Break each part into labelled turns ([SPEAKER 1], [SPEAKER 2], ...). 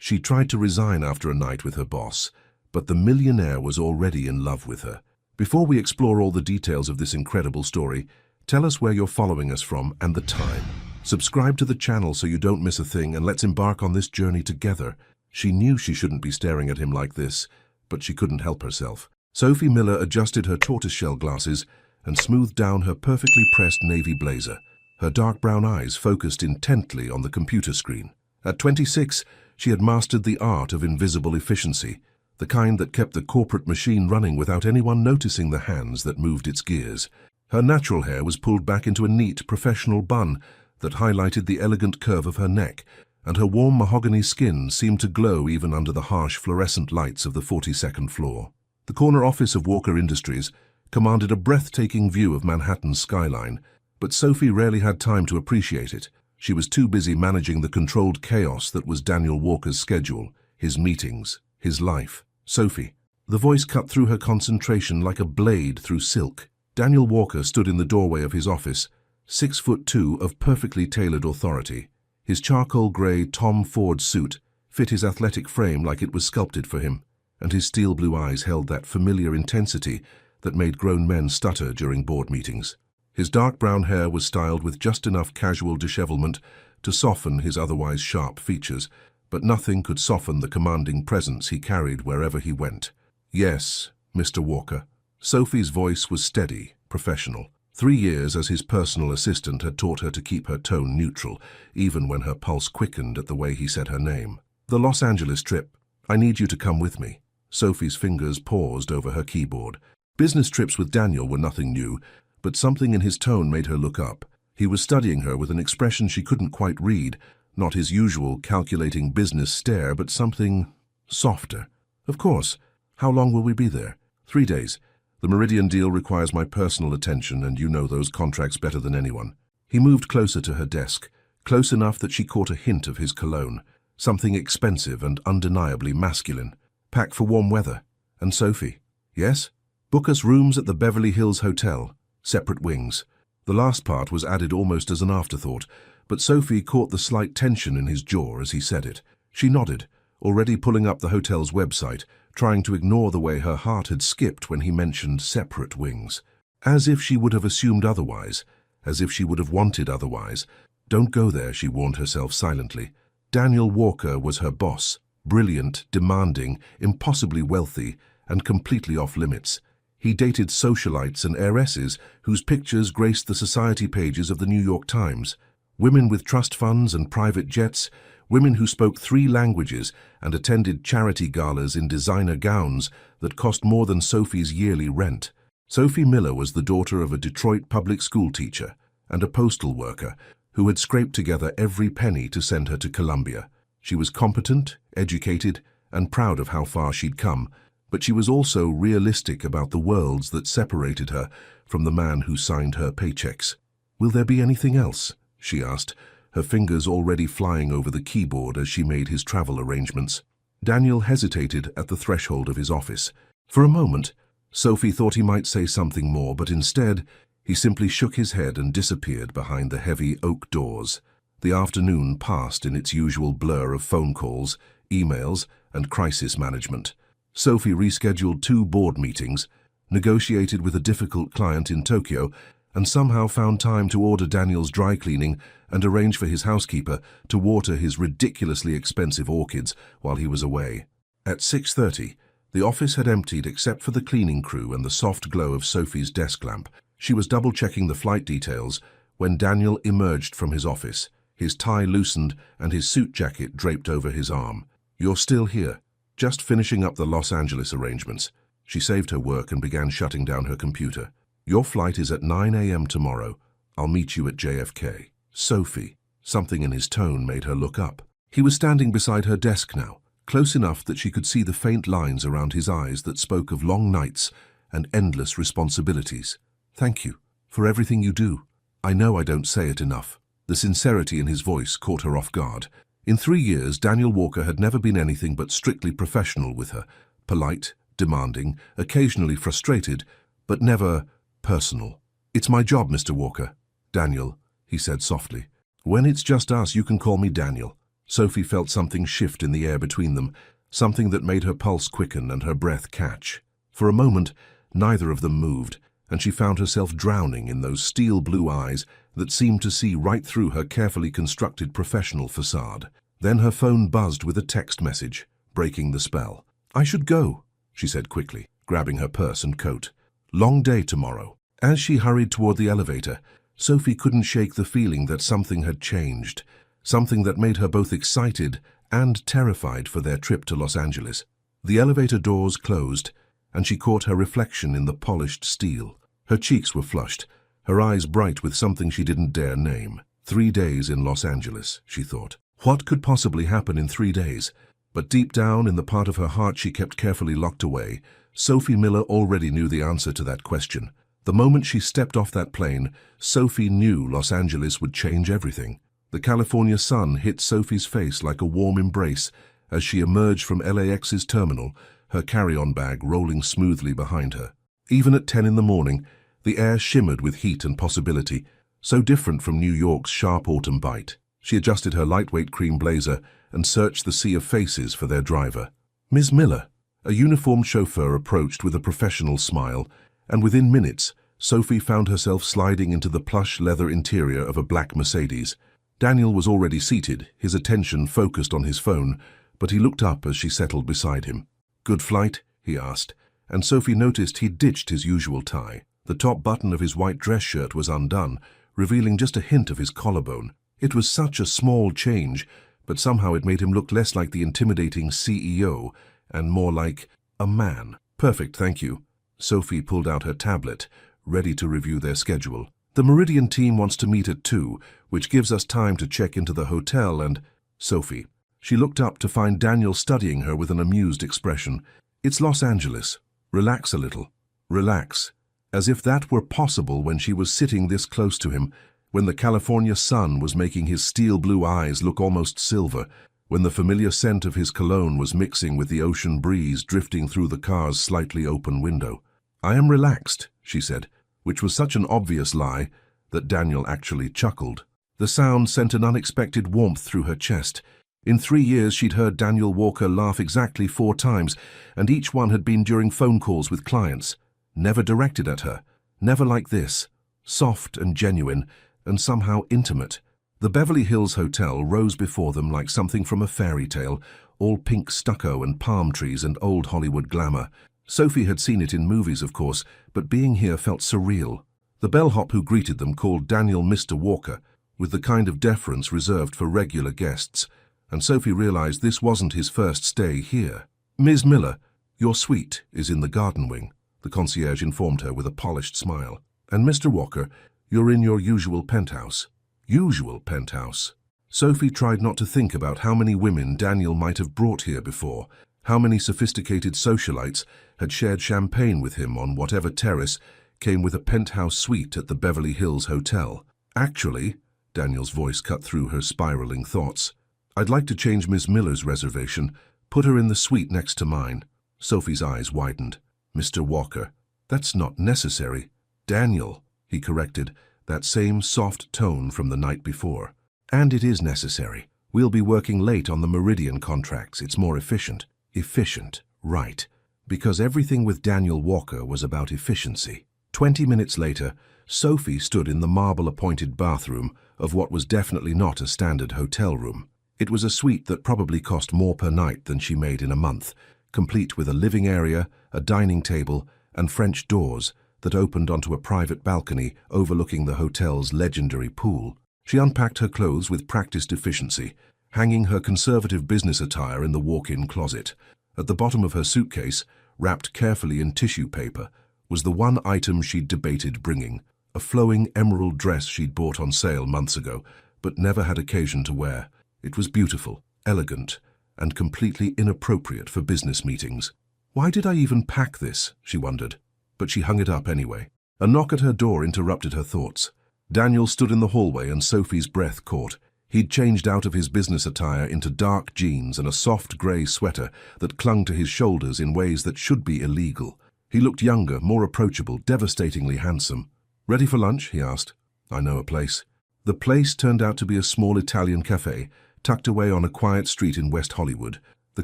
[SPEAKER 1] She tried to resign after a night with her boss, but the millionaire was already in love with her. Before we explore all the details of this incredible story, tell us where you're following us from and the time. Subscribe to the channel so you don't miss a thing, and let's embark on this journey together. She knew she shouldn't be staring at him like this, but she couldn't help herself. Sophie Miller adjusted her tortoiseshell glasses and smoothed down her perfectly pressed navy blazer. Her dark brown eyes focused intently on the computer screen. At 26, she had mastered the art of invisible efficiency, the kind that kept the corporate machine running without anyone noticing the hands that moved its gears. Her natural hair was pulled back into a neat, professional bun that highlighted the elegant curve of her neck, and her warm mahogany skin seemed to glow even under the harsh fluorescent lights of the 42nd floor. The corner office of Walker Industries commanded a breathtaking view of Manhattan's skyline, but Sophie rarely had time to appreciate it. She was too busy managing the controlled chaos that was Daniel Walker's schedule, his meetings, his life. Sophie. The voice cut through her concentration like a blade through silk. Daniel Walker stood in the doorway of his office, 6'2" of perfectly tailored authority. His charcoal grey Tom Ford suit fit his athletic frame like it was sculpted for him, and his steel blue eyes held that familiar intensity that made grown men stutter during board meetings. His dark brown hair was styled with just enough casual dishevelment to soften his otherwise sharp features, but nothing could soften the commanding presence he carried wherever he went. "Yes, Mr. Walker." Sophie's voice was steady, professional. 3 years as his personal assistant had taught her to keep her tone neutral, even when her pulse quickened at the way he said her name. "The Los Angeles trip. I need you to come with me." Sophie's fingers paused over her keyboard. Business trips with Daniel were nothing new, but something in his tone made her look up. He was studying her with an expression she couldn't quite read, not his usual calculating business stare, but something softer. "Of course. How long will we be there?" 3 days. The Meridian deal requires my personal attention, and you know those contracts better than anyone." He moved closer to her desk, close enough that she caught a hint of his cologne, something expensive and undeniably masculine. "Pack for warm weather." "And Sophie?" "Yes?" "Book us rooms at the Beverly Hills Hotel. Separate wings." The last part was added almost as an afterthought, but Sophie caught the slight tension in his jaw as he said it. She nodded, already pulling up the hotel's website, trying to ignore the way her heart had skipped when he mentioned separate wings. As if she would have assumed otherwise, as if she would have wanted otherwise. "Don't go there," she warned herself silently. Daniel Walker was her boss, brilliant, demanding, impossibly wealthy, and completely off limits. He dated socialites and heiresses whose pictures graced the society pages of the New York Times. Women with trust funds and private jets, women who spoke 3 languages and attended charity galas in designer gowns that cost more than Sophie's yearly rent. Sophie Miller was the daughter of a Detroit public school teacher and a postal worker who had scraped together every penny to send her to Columbia. She was competent, educated, and proud of how far she'd come, but she was also realistic about the worlds that separated her from the man who signed her paychecks. "Will there be anything else?" she asked, her fingers already flying over the keyboard as she made his travel arrangements. Daniel hesitated at the threshold of his office. For a moment, Sophie thought he might say something more, but instead, he simply shook his head and disappeared behind the heavy oak doors. The afternoon passed in its usual blur of phone calls, emails, and crisis management. Sophie rescheduled 2 board meetings, negotiated with a difficult client in Tokyo, and somehow found time to order Daniel's dry cleaning and arrange for his housekeeper to water his ridiculously expensive orchids while he was away. At 6:30, the office had emptied except for the cleaning crew and the soft glow of Sophie's desk lamp. She was double-checking the flight details when Daniel emerged from his office, his tie loosened and his suit jacket draped over his arm. "You're still here, just finishing up the Los Angeles arrangements." She saved her work and began shutting down her computer. "Your flight is at 9 a.m. tomorrow. I'll meet you at JFK. Sophie." Something in his tone made her look up. He was standing beside her desk now, close enough that she could see the faint lines around his eyes that spoke of long nights and endless responsibilities. "Thank you for everything you do. I know I don't say it enough." The sincerity in his voice caught her off guard. In 3 years, Daniel Walker had never been anything but strictly professional with her. Polite, demanding, occasionally frustrated, but never personal. "It's my job, Mr. Walker." "Daniel," he said softly. "When it's just us, you can call me Daniel." Sophie felt something shift in the air between them, something that made her pulse quicken and her breath catch. For a moment, neither of them moved, and she found herself drowning in those steel-blue eyes that seemed to see right through her carefully constructed professional facade. Then her phone buzzed with a text message, breaking the spell. "I should go," she said quickly, grabbing her purse and coat. "Long day tomorrow." As she hurried toward the elevator, Sophie couldn't shake the feeling that something had changed, something that made her both excited and terrified for their trip to Los Angeles. The elevator doors closed, and she caught her reflection in the polished steel. Her cheeks were flushed, her eyes bright with something she didn't dare name. 3 days in Los Angeles, she thought. What could possibly happen in 3 days? But deep down in the part of her heart she kept carefully locked away, Sophie Miller already knew the answer to that question. The moment she stepped off that plane, Sophie knew Los Angeles would change everything. The California sun hit Sophie's face like a warm embrace as she emerged from LAX's terminal, her carry-on bag rolling smoothly behind her. Even at 10 in the morning, the air shimmered with heat and possibility, so different from New York's sharp autumn bite. She adjusted her lightweight cream blazer and searched the sea of faces for their driver. "Ms. Miller." A uniformed chauffeur approached with a professional smile, and within minutes, Sophie found herself sliding into the plush leather interior of a black Mercedes. Daniel was already seated, his attention focused on his phone, but he looked up as she settled beside him. "Good flight?" he asked, and Sophie noticed he'd ditched his usual tie. The top button of his white dress shirt was undone, revealing just a hint of his collarbone. It was such a small change, but somehow it made him look less like the intimidating CEO and more like a man. "Perfect, thank you." Sophie pulled out her tablet, ready to review their schedule. "The Meridian team wants to meet at 2, which gives us time to check into the hotel and—" Sophie. She looked up to find Daniel studying her with an amused expression. "It's Los Angeles. Relax a little. Relax." As if that were possible when she was sitting this close to him, when the California sun was making his steel-blue eyes look almost silver, when the familiar scent of his cologne was mixing with the ocean breeze drifting through the car's slightly open window. "I am relaxed," she said, which was such an obvious lie that Daniel actually chuckled. The sound sent an unexpected warmth through her chest. In 3 years she'd heard Daniel Walker laugh exactly 4 times, and each one had been during phone calls with clients. Never directed at her, never like this, soft and genuine, and somehow intimate. The Beverly Hills Hotel rose before them like something from a fairy tale, all pink stucco and palm trees and old Hollywood glamour. Sophie had seen it in movies, of course, but being here felt surreal. The bellhop who greeted them called Daniel Mr. Walker, with the kind of deference reserved for regular guests, and Sophie realized this wasn't his first stay here. "Ms. Miller, your suite is in the garden wing," the concierge informed her with a polished smile. "And Mr. Walker, you're in your usual penthouse." Usual penthouse. Sophie tried not to think about how many women Daniel might have brought here before, how many sophisticated socialites had shared champagne with him on whatever terrace came with a penthouse suite at the Beverly Hills Hotel. "Actually," Daniel's voice cut through her spiraling thoughts, "I'd like to change Ms. Miller's reservation, put her in the suite next to mine." Sophie's eyes widened. "Mr. Walker, that's not necessary." "Daniel," he corrected, that same soft tone from the night before. "And it is necessary. We'll be working late on the Meridian contracts. It's more efficient." Efficient, right. Because everything with Daniel Walker was about efficiency. 20 minutes later, Sophie stood in the marble-appointed bathroom of what was definitely not a standard hotel room. It was a suite that probably cost more per night than she made in a month, complete with a living area, a dining table, and French doors that opened onto a private balcony overlooking the hotel's legendary pool. She unpacked her clothes with practiced efficiency, hanging her conservative business attire in the walk-in closet. At the bottom of her suitcase, wrapped carefully in tissue paper, was the one item she'd debated bringing, a flowing emerald dress she'd bought on sale months ago, but never had occasion to wear. It was beautiful, elegant, and completely inappropriate for business meetings. Why did I even pack this, she wondered. But she hung it up anyway. A knock at her door interrupted her thoughts. Daniel stood in the hallway and Sophie's breath caught. He'd changed out of his business attire into dark jeans and a soft grey sweater that clung to his shoulders in ways that should be illegal. He looked younger, more approachable, devastatingly handsome. "Ready for lunch?" he asked. "I know a place." The place turned out to be a small Italian cafe, tucked away on a quiet street in West Hollywood, the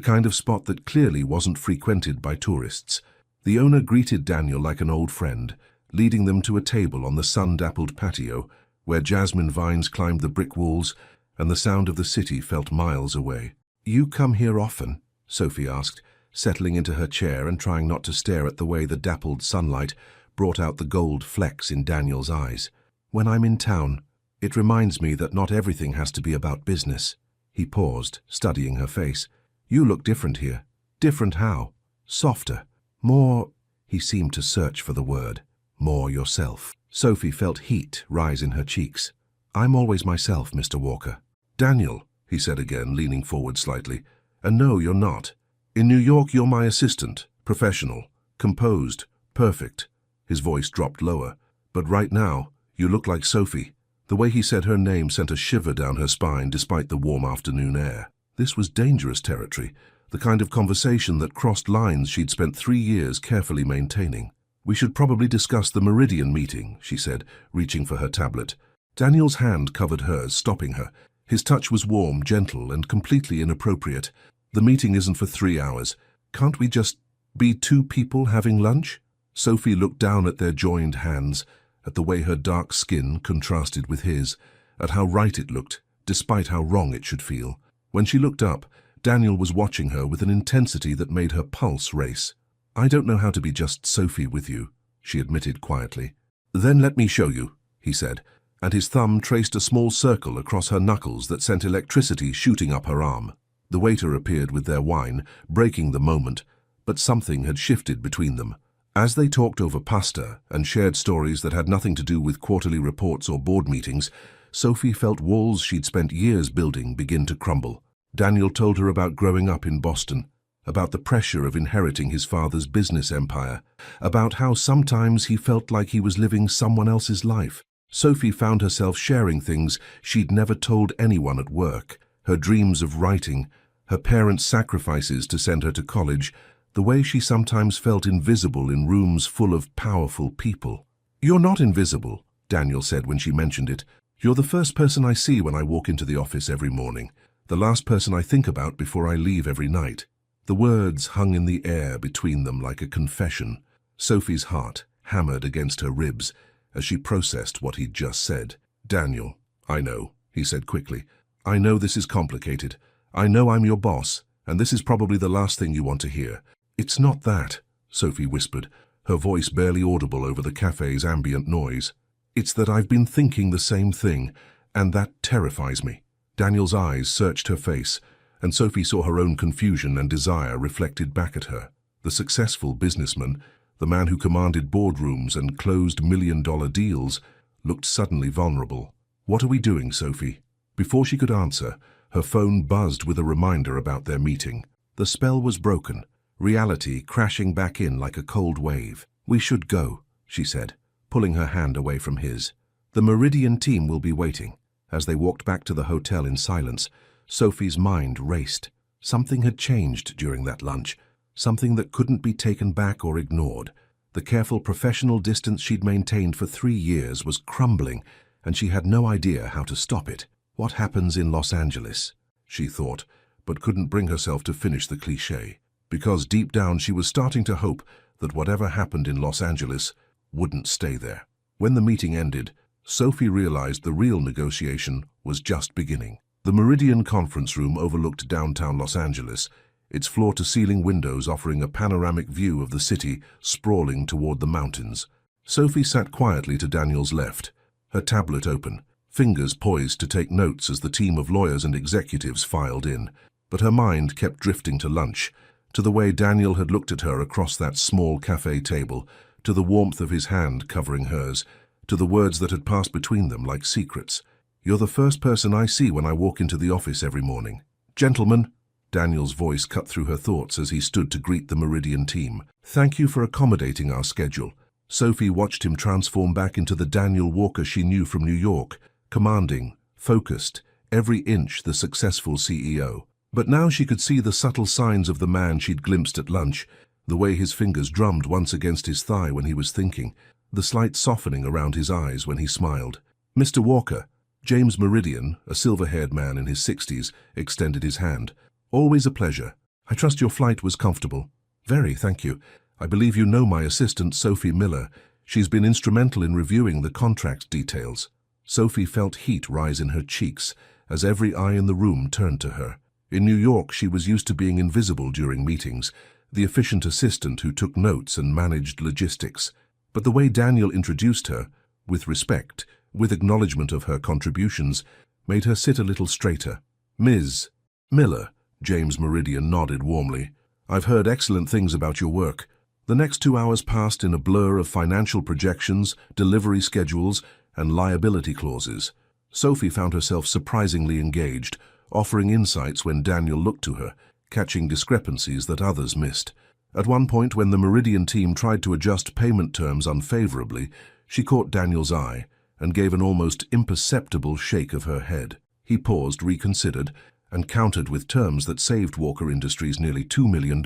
[SPEAKER 1] kind of spot that clearly wasn't frequented by tourists. The owner greeted Daniel like an old friend, leading them to a table on the sun-dappled patio, where jasmine vines climbed the brick walls and the sound of the city felt miles away. "You come here often?" Sophie asked, settling into her chair and trying not to stare at the way the dappled sunlight brought out the gold flecks in Daniel's eyes. "When I'm in town, it reminds me that not everything has to be about business." He paused, studying her face. "You look different here." "Different how?" "Softer. More—" He seemed to search for the word. "More yourself." Sophie felt heat rise in her cheeks. "I'm always myself, Mr. Walker." "Daniel," he said again, leaning forward slightly. "And no, you're not. In New York, you're my assistant, professional, composed, perfect." His voice dropped lower. "But right now, you look like Sophie." The way he said her name sent a shiver down her spine despite the warm afternoon air. This was dangerous territory, the kind of conversation that crossed lines she'd spent 3 years carefully maintaining. "We should probably discuss the Meridian meeting," she said, reaching for her tablet. Daniel's hand covered hers, stopping her. His touch was warm, gentle, and completely inappropriate. "The meeting isn't for 3 hours. Can't we just be 2 people having lunch?" Sophie looked down at their joined hands, at the way her dark skin contrasted with his, at how right it looked, despite how wrong it should feel. When she looked up, Daniel was watching her with an intensity that made her pulse race. "I don't know how to be just Sophie with you," she admitted quietly. "Then let me show you," he said, and his thumb traced a small circle across her knuckles that sent electricity shooting up her arm. The waiter appeared with their wine, breaking the moment, but something had shifted between them. As they talked over pasta and shared stories that had nothing to do with quarterly reports or board meetings, Sophie felt walls she'd spent years building begin to crumble. Daniel told her about growing up in Boston, about the pressure of inheriting his father's business empire, about how sometimes he felt like he was living someone else's life. Sophie found herself sharing things she'd never told anyone at work, her dreams of writing, her parents' sacrifices to send her to college, the way she sometimes felt invisible in rooms full of powerful people. "You're not invisible," Daniel said when she mentioned it. "You're the first person I see when I walk into the office every morning, the last person I think about before I leave every night." The words hung in the air between them like a confession. Sophie's heart hammered against her ribs as she processed what he'd just said. "Daniel, I know," he said quickly. "I know this is complicated. I know I'm your boss, and this is probably the last thing you want to hear." "It's not that," Sophie whispered, her voice barely audible over the cafe's ambient noise. "It's that I've been thinking the same thing, and that terrifies me." Daniel's eyes searched her face, and Sophie saw her own confusion and desire reflected back at her. The successful businessman, the man who commanded boardrooms and closed million-dollar deals, looked suddenly vulnerable. "What are we doing, Sophie?" Before she could answer, her phone buzzed with a reminder about their meeting. The spell was broken, reality crashing back in like a cold wave. "We should go," she said, pulling her hand away from his. "The Meridian team will be waiting." As they walked back to the hotel in silence, Sophie's mind raced. Something had changed during that lunch, something that couldn't be taken back or ignored. The careful professional distance she'd maintained for 3 years was crumbling, and she had no idea how to stop it. "What happens in Los Angeles?" she thought, but couldn't bring herself to finish the cliché, because deep down she was starting to hope that whatever happened in Los Angeles wouldn't stay there. When the meeting ended, Sophie realized the real negotiation was just beginning. The Meridian conference room overlooked downtown Los Angeles, its floor-to-ceiling windows offering a panoramic view of the city sprawling toward the mountains. Sophie sat quietly to Daniel's left, her tablet open, fingers poised to take notes as the team of lawyers and executives filed in. But her mind kept drifting to lunch, to the way Daniel had looked at her across that small cafe table, to the warmth of his hand covering hers, to the words that had passed between them like secrets. "You're the first person I see when I walk into the office every morning." "Gentlemen," Daniel's voice cut through her thoughts as he stood to greet the Meridian team. "Thank you for accommodating our schedule." Sophie watched him transform back into the Daniel Walker she knew from New York, commanding, focused, every inch the successful CEO. But now she could see the subtle signs of the man she'd glimpsed at lunch, the way his fingers drummed once against his thigh when he was thinking, the slight softening around his eyes when he smiled. "Mr. Walker," James Meridian, a silver-haired man in his 60s, extended his hand. "Always a pleasure. I trust your flight was comfortable." "Very, thank you. I believe you know my assistant, Sophie Miller. She's been instrumental in reviewing the contract details." Sophie felt heat rise in her cheeks as every eye in the room turned to her. In New York, she was used to being invisible during meetings, the efficient assistant who took notes and managed logistics. But the way Daniel introduced her, with respect, with acknowledgement of her contributions, made her sit a little straighter. "Ms. Miller," James Meridian nodded warmly. "I've heard excellent things about your work." The next 2 hours passed in a blur of financial projections, delivery schedules, and liability clauses. Sophie found herself surprisingly engaged, offering insights when Daniel looked to her, catching discrepancies that others missed. At one point, when the Meridian team tried to adjust payment terms unfavorably, she caught Daniel's eye and gave an almost imperceptible shake of her head. He paused, reconsidered, and countered with terms that saved Walker Industries nearly $2 million.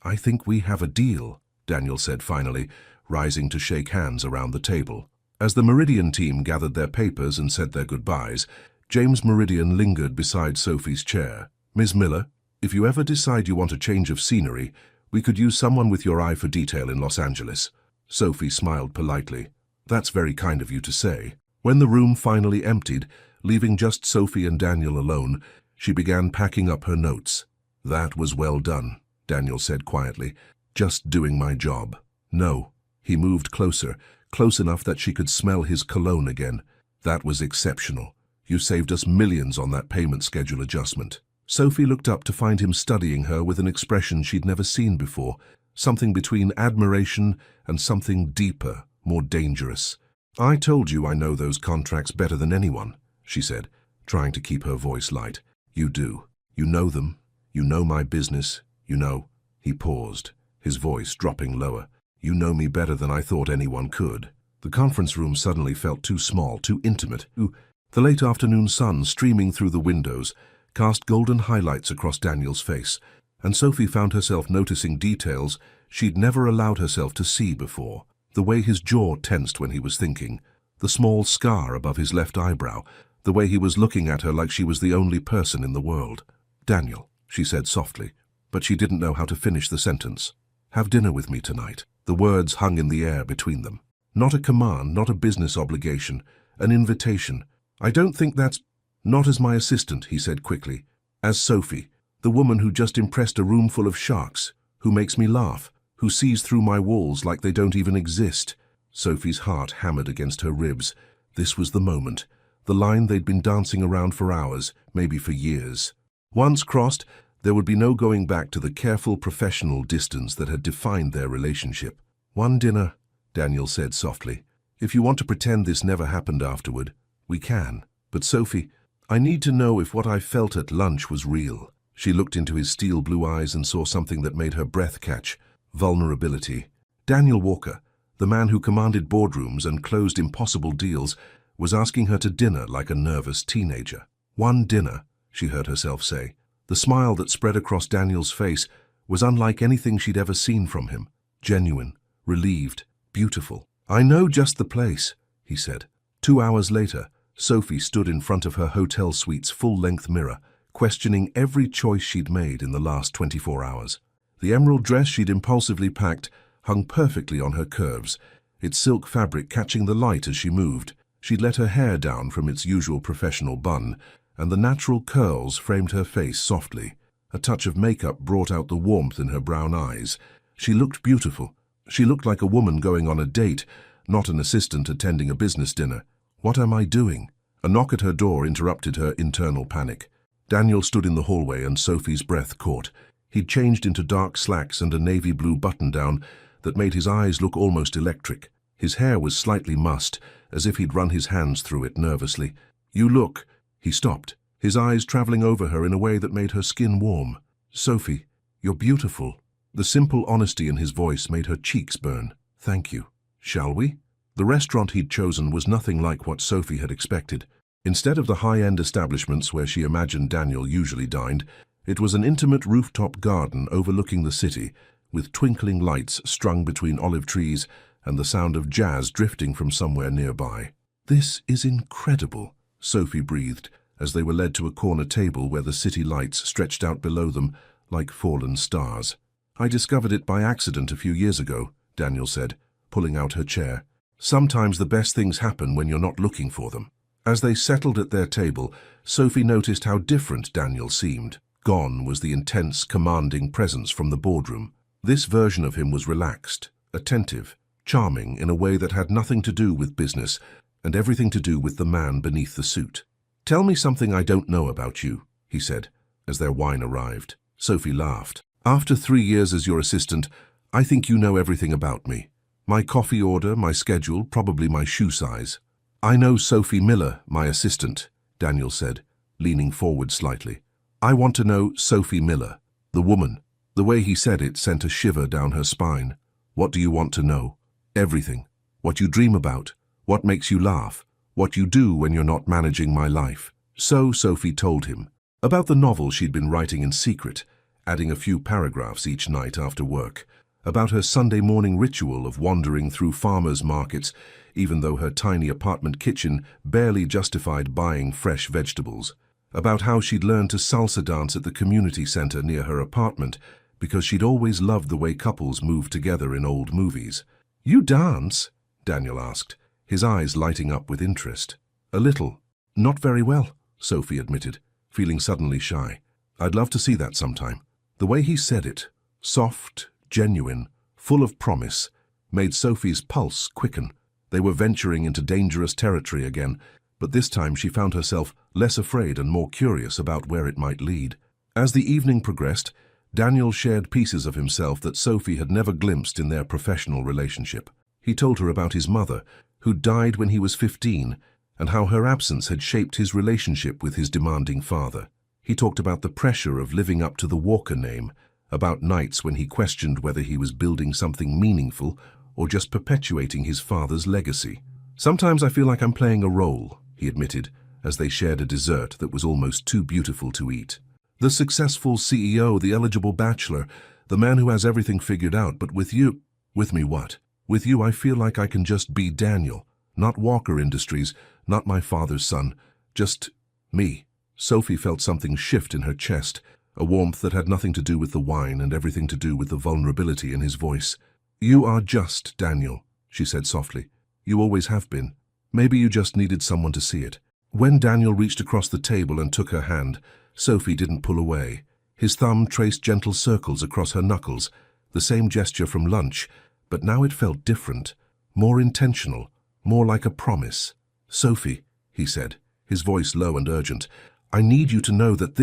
[SPEAKER 1] "I think we have a deal," Daniel said finally, rising to shake hands around the table. As the Meridian team gathered their papers and said their goodbyes, James Meridian lingered beside Sophie's chair. "Ms. Miller, if you ever decide you want a change of scenery, we could use someone with your eye for detail in Los Angeles." Sophie smiled politely. "That's very kind of you to say." When the room finally emptied, leaving just Sophie and Daniel alone, she began packing up her notes. "That was well done," Daniel said quietly. "Just doing my job." "No." He moved closer, close enough that she could smell his cologne again. "That was exceptional. You saved us millions on that payment schedule adjustment." Sophie looked up to find him studying her with an expression she'd never seen before, something between admiration and something deeper, more dangerous. "I told you I know those contracts better than anyone," she said, trying to keep her voice light. "You do. You know them. You know my business. You know." He paused, his voice dropping lower. "You know me better than I thought anyone could." The conference room suddenly felt too small, too intimate. The late afternoon sun streaming through the windows cast golden highlights across Daniel's face, and Sophie found herself noticing details she'd never allowed herself to see before. The way his jaw tensed when he was thinking, the small scar above his left eyebrow, the way he was looking at her like she was the only person in the world. "Daniel," she said softly, but she didn't know how to finish the sentence. "Have dinner with me tonight." The words hung in the air between them. Not a command, not a business obligation, an invitation. "I don't think that's—" "Not as my assistant," he said quickly. "As Sophie, the woman who just impressed a room full of sharks, who makes me laugh, who sees through my walls like they don't even exist." Sophie's heart hammered against her ribs. This was the moment, the line they'd been dancing around for hours, maybe for years. Once crossed, there would be no going back to the careful professional distance that had defined their relationship. "One dinner," Daniel said softly. "If you want to pretend this never happened afterward, we can. But Sophie, I need to know if what I felt at lunch was real." She looked into his steel blue eyes and saw something that made her breath catch. Vulnerability. Daniel Walker, the man who commanded boardrooms and closed impossible deals, was asking her to dinner like a nervous teenager. "One dinner," she heard herself say. The smile that spread across Daniel's face was unlike anything she'd ever seen from him. Genuine, relieved, beautiful. "I know just the place," he said. 2 hours later, Sophie stood in front of her hotel suite's full-length mirror, questioning every choice she'd made in the last 24 hours. The emerald dress she'd impulsively packed hung perfectly on her curves, its silk fabric catching the light as she moved. She'd let her hair down from its usual professional bun, and the natural curls framed her face softly. A touch of makeup brought out the warmth in her brown eyes. She looked beautiful. She looked like a woman going on a date, not an assistant attending a business dinner. "What am I doing?" A knock at her door interrupted her internal panic. Daniel stood in the hallway and Sophie's breath caught. He'd changed into dark slacks and a navy blue button-down that made his eyes look almost electric. His hair was slightly mussed, as if he'd run his hands through it nervously. "You look—" He stopped, his eyes traveling over her in a way that made her skin warm. "Sophie, you're beautiful." The simple honesty in his voice made her cheeks burn. "Thank you. Shall we?" The restaurant he'd chosen was nothing like what Sophie had expected. Instead of the high-end establishments where she imagined Daniel usually dined, it was an intimate rooftop garden overlooking the city, with twinkling lights strung between olive trees and the sound of jazz drifting from somewhere nearby. "This is incredible," Sophie breathed, as they were led to a corner table where the city lights stretched out below them like fallen stars. "I discovered it by accident a few years ago," Daniel said, pulling out her chair. "Sometimes the best things happen when you're not looking for them." As they settled at their table, Sophie noticed how different Daniel seemed. Gone was the intense, commanding presence from the boardroom. This version of him was relaxed, attentive, charming in a way that had nothing to do with business and everything to do with the man beneath the suit. "Tell me something I don't know about you," he said, as their wine arrived. Sophie laughed. "After 3 years as your assistant, I think you know everything about me. My coffee order, my schedule, probably my shoe size." "I know Sophie Miller, my assistant," Daniel said, leaning forward slightly. "I want to know Sophie Miller, the woman." The way he said it sent a shiver down her spine. "What do you want to know?" "Everything. What you dream about, what makes you laugh, what you do when you're not managing my life." So Sophie told him about the novel she'd been writing in secret, adding a few paragraphs each night after work, about her Sunday morning ritual of wandering through farmers' markets, even though her tiny apartment kitchen barely justified buying fresh vegetables, about how she'd learned to salsa dance at the community center near her apartment because she'd always loved the way couples moved together in old movies. "You dance?" Daniel asked, his eyes lighting up with interest. "A little. Not very well," Sophie admitted, feeling suddenly shy. "I'd love to see that sometime." The way he said it, soft, genuine, full of promise, made Sophie's pulse quicken. They were venturing into dangerous territory again, but this time she found herself less afraid and more curious about where it might lead. As the evening progressed, Daniel shared pieces of himself that Sophie had never glimpsed in their professional relationship. He told her about his mother, who died when he was 15, and how her absence had shaped his relationship with his demanding father. He talked about the pressure of living up to the Walker name, about nights when he questioned whether he was building something meaningful or just perpetuating his father's legacy. "Sometimes I feel like I'm playing a role," he admitted, as they shared a dessert that was almost too beautiful to eat. "The successful CEO, the eligible bachelor, the man who has everything figured out, but with you—" "With me what?" "With you I feel like I can just be Daniel, not Walker Industries, not my father's son, just me." Sophie felt something shift in her chest, a warmth that had nothing to do with the wine and everything to do with the vulnerability in his voice. "You are just Daniel," she said softly. "You always have been. Maybe you just needed someone to see it." When Daniel reached across the table and took her hand, Sophie didn't pull away. His thumb traced gentle circles across her knuckles, the same gesture from lunch, but now it felt different, more intentional, more like a promise. "Sophie," he said, his voice low and urgent, "I need you to know that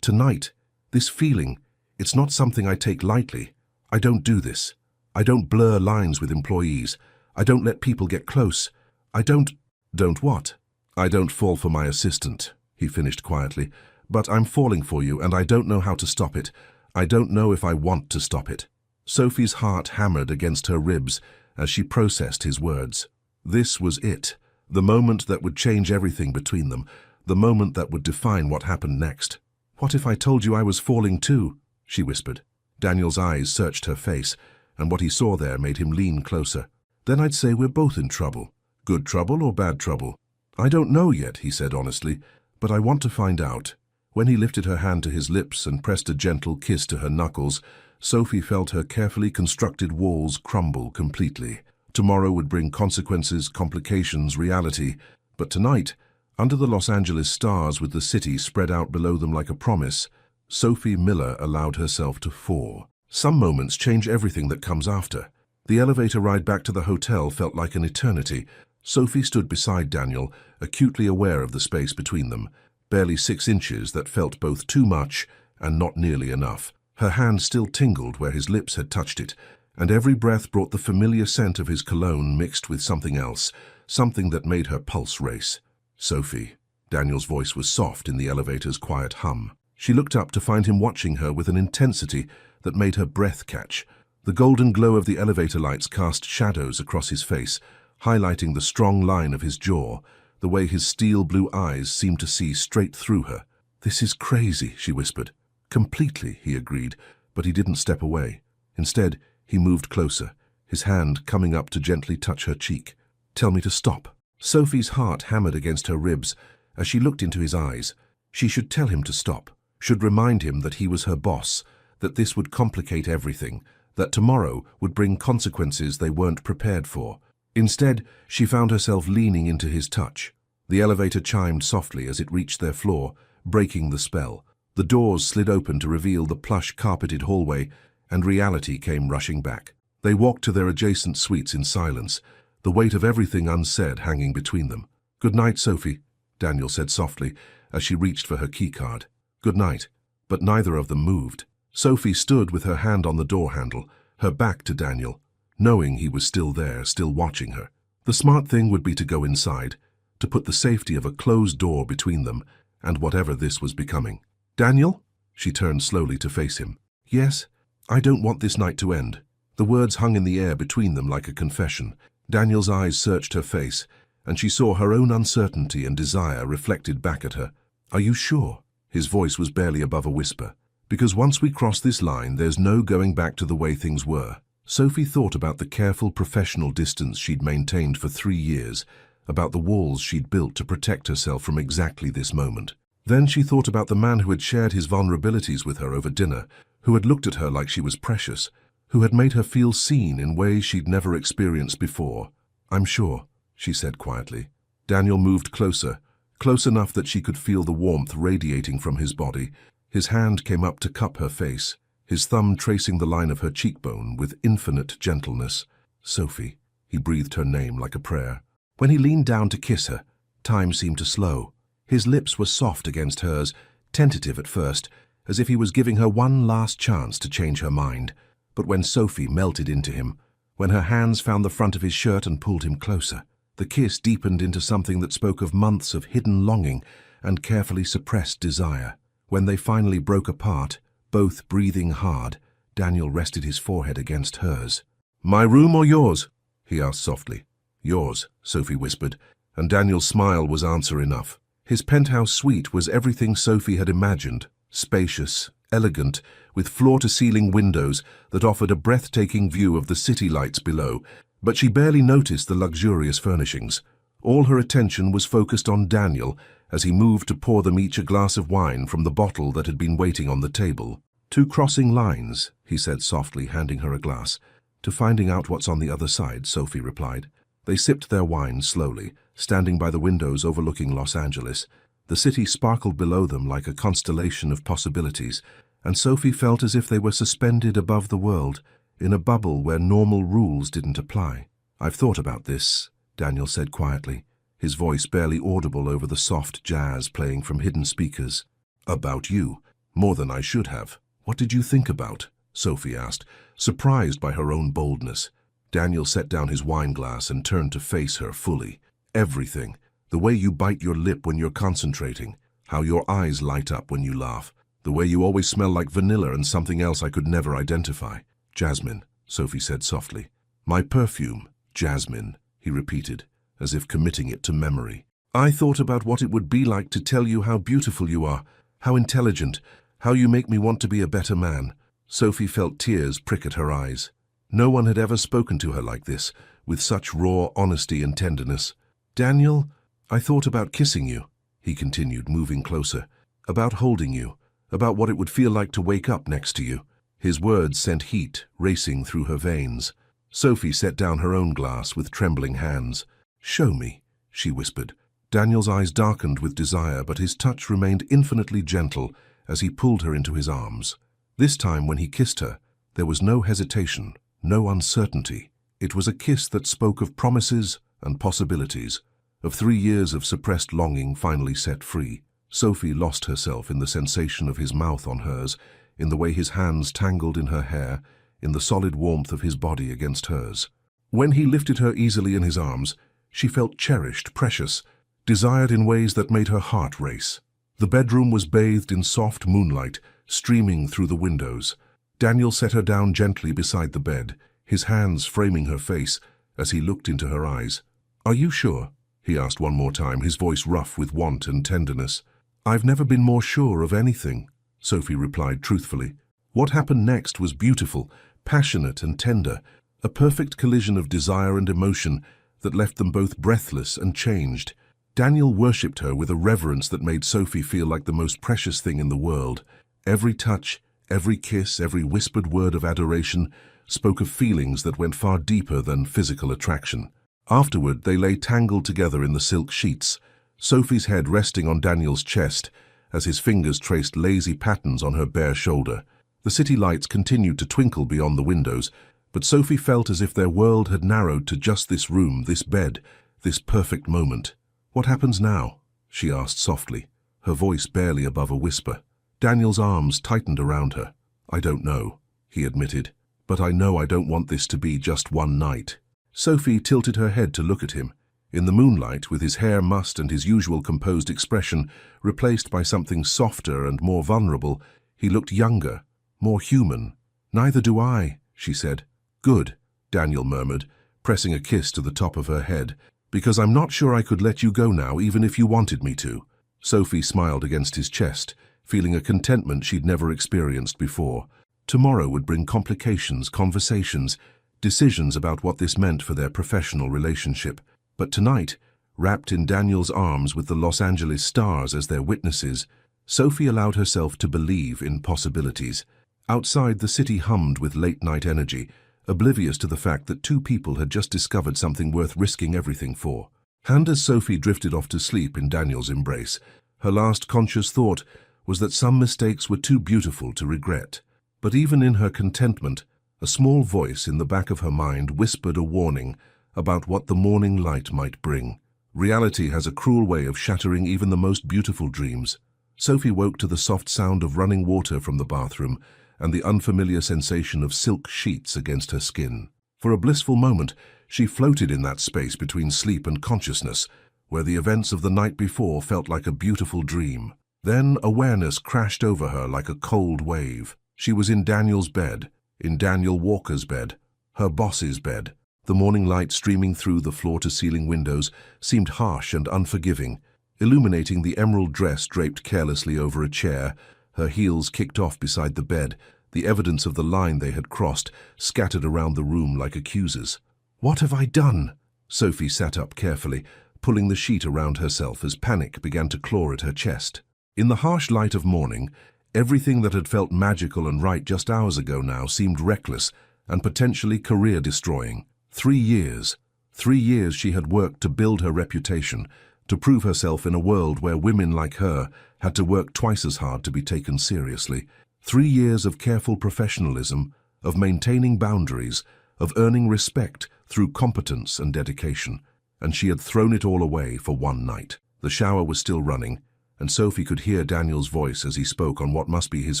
[SPEAKER 1] tonight, this feeling, it's not something I take lightly. I don't do this. I don't blur lines with employees. I don't let people get close. I don't—" "Don't what?" "I don't fall for my assistant," he finished quietly. "But I'm falling for you, and I don't know how to stop it. I don't know if I want to stop it." Sophie's heart hammered against her ribs as she processed his words. This was it, the moment that would change everything between them, the moment that would define what happened next. "What if I told you I was falling too?" she whispered. Daniel's eyes searched her face, and what he saw there made him lean closer. "Then I'd say we're both in trouble. Good trouble or bad trouble?" "I don't know yet," he said honestly, "but I want to find out." When he lifted her hand to his lips and pressed a gentle kiss to her knuckles, Sophie felt her carefully constructed walls crumble completely. Tomorrow would bring consequences, complications, reality, but tonight, under the Los Angeles stars with the city spread out below them like a promise, Sophie Miller allowed herself to fall. Some moments change everything that comes after. The elevator ride back to the hotel felt like an eternity. Sophie stood beside Daniel, acutely aware of the space between them, barely 6 inches that felt both too much and not nearly enough. Her hand still tingled where his lips had touched it, and every breath brought the familiar scent of his cologne mixed with something else, something that made her pulse race. "Sophie." Daniel's voice was soft in the elevator's quiet hum. She looked up to find him watching her with an intensity that made her breath catch. The golden glow of the elevator lights cast shadows across his face, highlighting the strong line of his jaw, the way his steel blue eyes seemed to see straight through her. "This is crazy," she whispered. "Completely," he agreed, but he didn't step away. Instead, he moved closer, his hand coming up to gently touch her cheek. "Tell me to stop." Sophie's heart hammered against her ribs, As she looked into his eyes, she should tell him to stop, should remind him that he was her boss, that this would complicate everything, that tomorrow would bring consequences they weren't prepared for. Instead, she found herself leaning into his touch. The elevator chimed softly as it reached their floor, breaking the spell. The doors slid open to reveal the plush carpeted hallway, and reality came rushing back. They walked to their adjacent suites in silence, the weight of everything unsaid hanging between them. "Good night, Sophie," Daniel said softly as she reached for her keycard. "Good night." But neither of them moved. Sophie stood with her hand on the door handle, her back to Daniel, knowing he was still there, still watching her. The smart thing would be to go inside, to put the safety of a closed door between them and whatever this was becoming. "Daniel?" She turned slowly to face him. "Yes, I don't want this night to end." The words hung in the air between them like a confession. Daniel's eyes searched her face, and she saw her own uncertainty and desire reflected back at her. "Are you sure?" His voice was barely above a whisper. "Because once we cross this line, there's no going back to the way things were." Sophie thought about the careful professional distance she'd maintained for 3 years, about the walls she'd built to protect herself from exactly this moment. Then she thought about the man who had shared his vulnerabilities with her over dinner, who had looked at her like she was precious, who had made her feel seen in ways she'd never experienced before. "I'm sure," she said quietly. Daniel moved closer, close enough that she could feel the warmth radiating from his body. His hand came up to cup her face, his thumb tracing the line of her cheekbone with infinite gentleness. "Sophie," he breathed her name like a prayer. When he leaned down to kiss her, time seemed to slow. His lips were soft against hers, tentative at first, as if he was giving her one last chance to change her mind. But when Sophie melted into him, when her hands found the front of his shirt and pulled him closer, the kiss deepened into something that spoke of months of hidden longing and carefully suppressed desire. When they finally broke apart, both breathing hard, Daniel rested his forehead against hers. "My room or yours?" he asked softly. "Yours," Sophie whispered, and Daniel's smile was answer enough. His penthouse suite was everything Sophie had imagined, spacious, elegant, with floor-to-ceiling windows that offered a breathtaking view of the city lights below, but she barely noticed the luxurious furnishings. All her attention was focused on Daniel as he moved to pour them each a glass of wine from the bottle that had been waiting on the table. "Two crossing lines," he said softly, handing her a glass. "To finding out what's on the other side," Sophie replied. They sipped their wine slowly, standing by the windows overlooking Los Angeles. The city sparkled below them like a constellation of possibilities, and Sophie felt as if they were suspended above the world, in a bubble where normal rules didn't apply. "I've thought about this," Daniel said quietly, his voice barely audible over the soft jazz playing from hidden speakers. "About you, more than I should have." "What did you think about?" Sophie asked, surprised by her own boldness. Daniel set down his wine glass and turned to face her fully. "Everything. The way you bite your lip when you're concentrating, how your eyes light up when you laugh, the way you always smell like vanilla and something else I could never identify." "Jasmine," Sophie said softly. "My perfume, jasmine," he repeated, as if committing it to memory. "I thought about what it would be like to tell you how beautiful you are, how intelligent, how you make me want to be a better man." Sophie felt tears prick at her eyes. No one had ever spoken to her like this, with such raw honesty and tenderness. "Daniel, I thought about kissing you," he continued, moving closer, "about holding you, about what it would feel like to wake up next to you." His words sent heat racing through her veins. Sophie set down her own glass with trembling hands. "Show me," she whispered. Daniel's eyes darkened with desire, but his touch remained infinitely gentle as he pulled her into his arms. This time, when he kissed her, there was no hesitation, no uncertainty. It was a kiss that spoke of promises and possibilities, of 3 years of suppressed longing finally set free. Sophie lost herself in the sensation of his mouth on hers, in the way his hands tangled in her hair, in the solid warmth of his body against hers. When he lifted her easily in his arms, she felt cherished, precious, desired in ways that made her heart race. The bedroom was bathed in soft moonlight, streaming through the windows. Daniel set her down gently beside the bed, his hands framing her face as he looked into her eyes. "Are you sure?" he asked one more time, his voice rough with want and tenderness. "I've never been more sure of anything," Sophie replied truthfully. What happened next was beautiful, passionate and tender, a perfect collision of desire and emotion that left them both breathless and changed. Daniel worshipped her with a reverence that made Sophie feel like the most precious thing in the world. Every touch, every kiss, every whispered word of adoration spoke of feelings that went far deeper than physical attraction. Afterward, they lay tangled together in the silk sheets, Sophie's head resting on Daniel's chest as his fingers traced lazy patterns on her bare shoulder. The city lights continued to twinkle beyond the windows, but Sophie felt as if their world had narrowed to just this room, this bed, this perfect moment. "What happens now?" she asked softly, her voice barely above a whisper. Daniel's arms tightened around her. "I don't know," he admitted, "but I know I don't want this to be just one night." Sophie tilted her head to look at him. In the moonlight, with his hair mussed and his usual composed expression replaced by something softer and more vulnerable, he looked younger, more human. "Neither do I," she said. "Good," Daniel murmured, pressing a kiss to the top of her head, "because I'm not sure I could let you go now even if you wanted me to." Sophie smiled against his chest, feeling a contentment she'd never experienced before. Tomorrow would bring complications, conversations, decisions about what this meant for their professional relationship. But tonight, wrapped in Daniel's arms with the Los Angeles stars as their witnesses, Sophie allowed herself to believe in possibilities. Outside, the city hummed with late-night energy, oblivious to the fact that two people had just discovered something worth risking everything for. And as Sophie drifted off to sleep in Daniel's embrace, her last conscious thought was that some mistakes were too beautiful to regret. But even in her contentment, a small voice in the back of her mind whispered a warning about what the morning light might bring. Reality has a cruel way of shattering even the most beautiful dreams. Sophie woke to the soft sound of running water from the bathroom and the unfamiliar sensation of silk sheets against her skin. For a blissful moment, she floated in that space between sleep and consciousness, where the events of the night before felt like a beautiful dream. Then awareness crashed over her like a cold wave. She was in Daniel's bed, in Daniel Walker's bed, her boss's bed. The morning light streaming through the floor-to-ceiling windows seemed harsh and unforgiving, illuminating the emerald dress draped carelessly over a chair, her heels kicked off beside the bed, the evidence of the line they had crossed scattered around the room like accusers. "What have I done?" Sophie sat up carefully, pulling the sheet around herself as panic began to claw at her chest. In the harsh light of morning, everything that had felt magical and right just hours ago now seemed reckless and potentially career-destroying. 3 years. 3 years she had worked to build her reputation, to prove herself in a world where women like her had to work twice as hard to be taken seriously. 3 years of careful professionalism, of maintaining boundaries, of earning respect through competence and dedication. And she had thrown it all away for one night. The shower was still running, and Sophie could hear Daniel's voice as he spoke on what must be his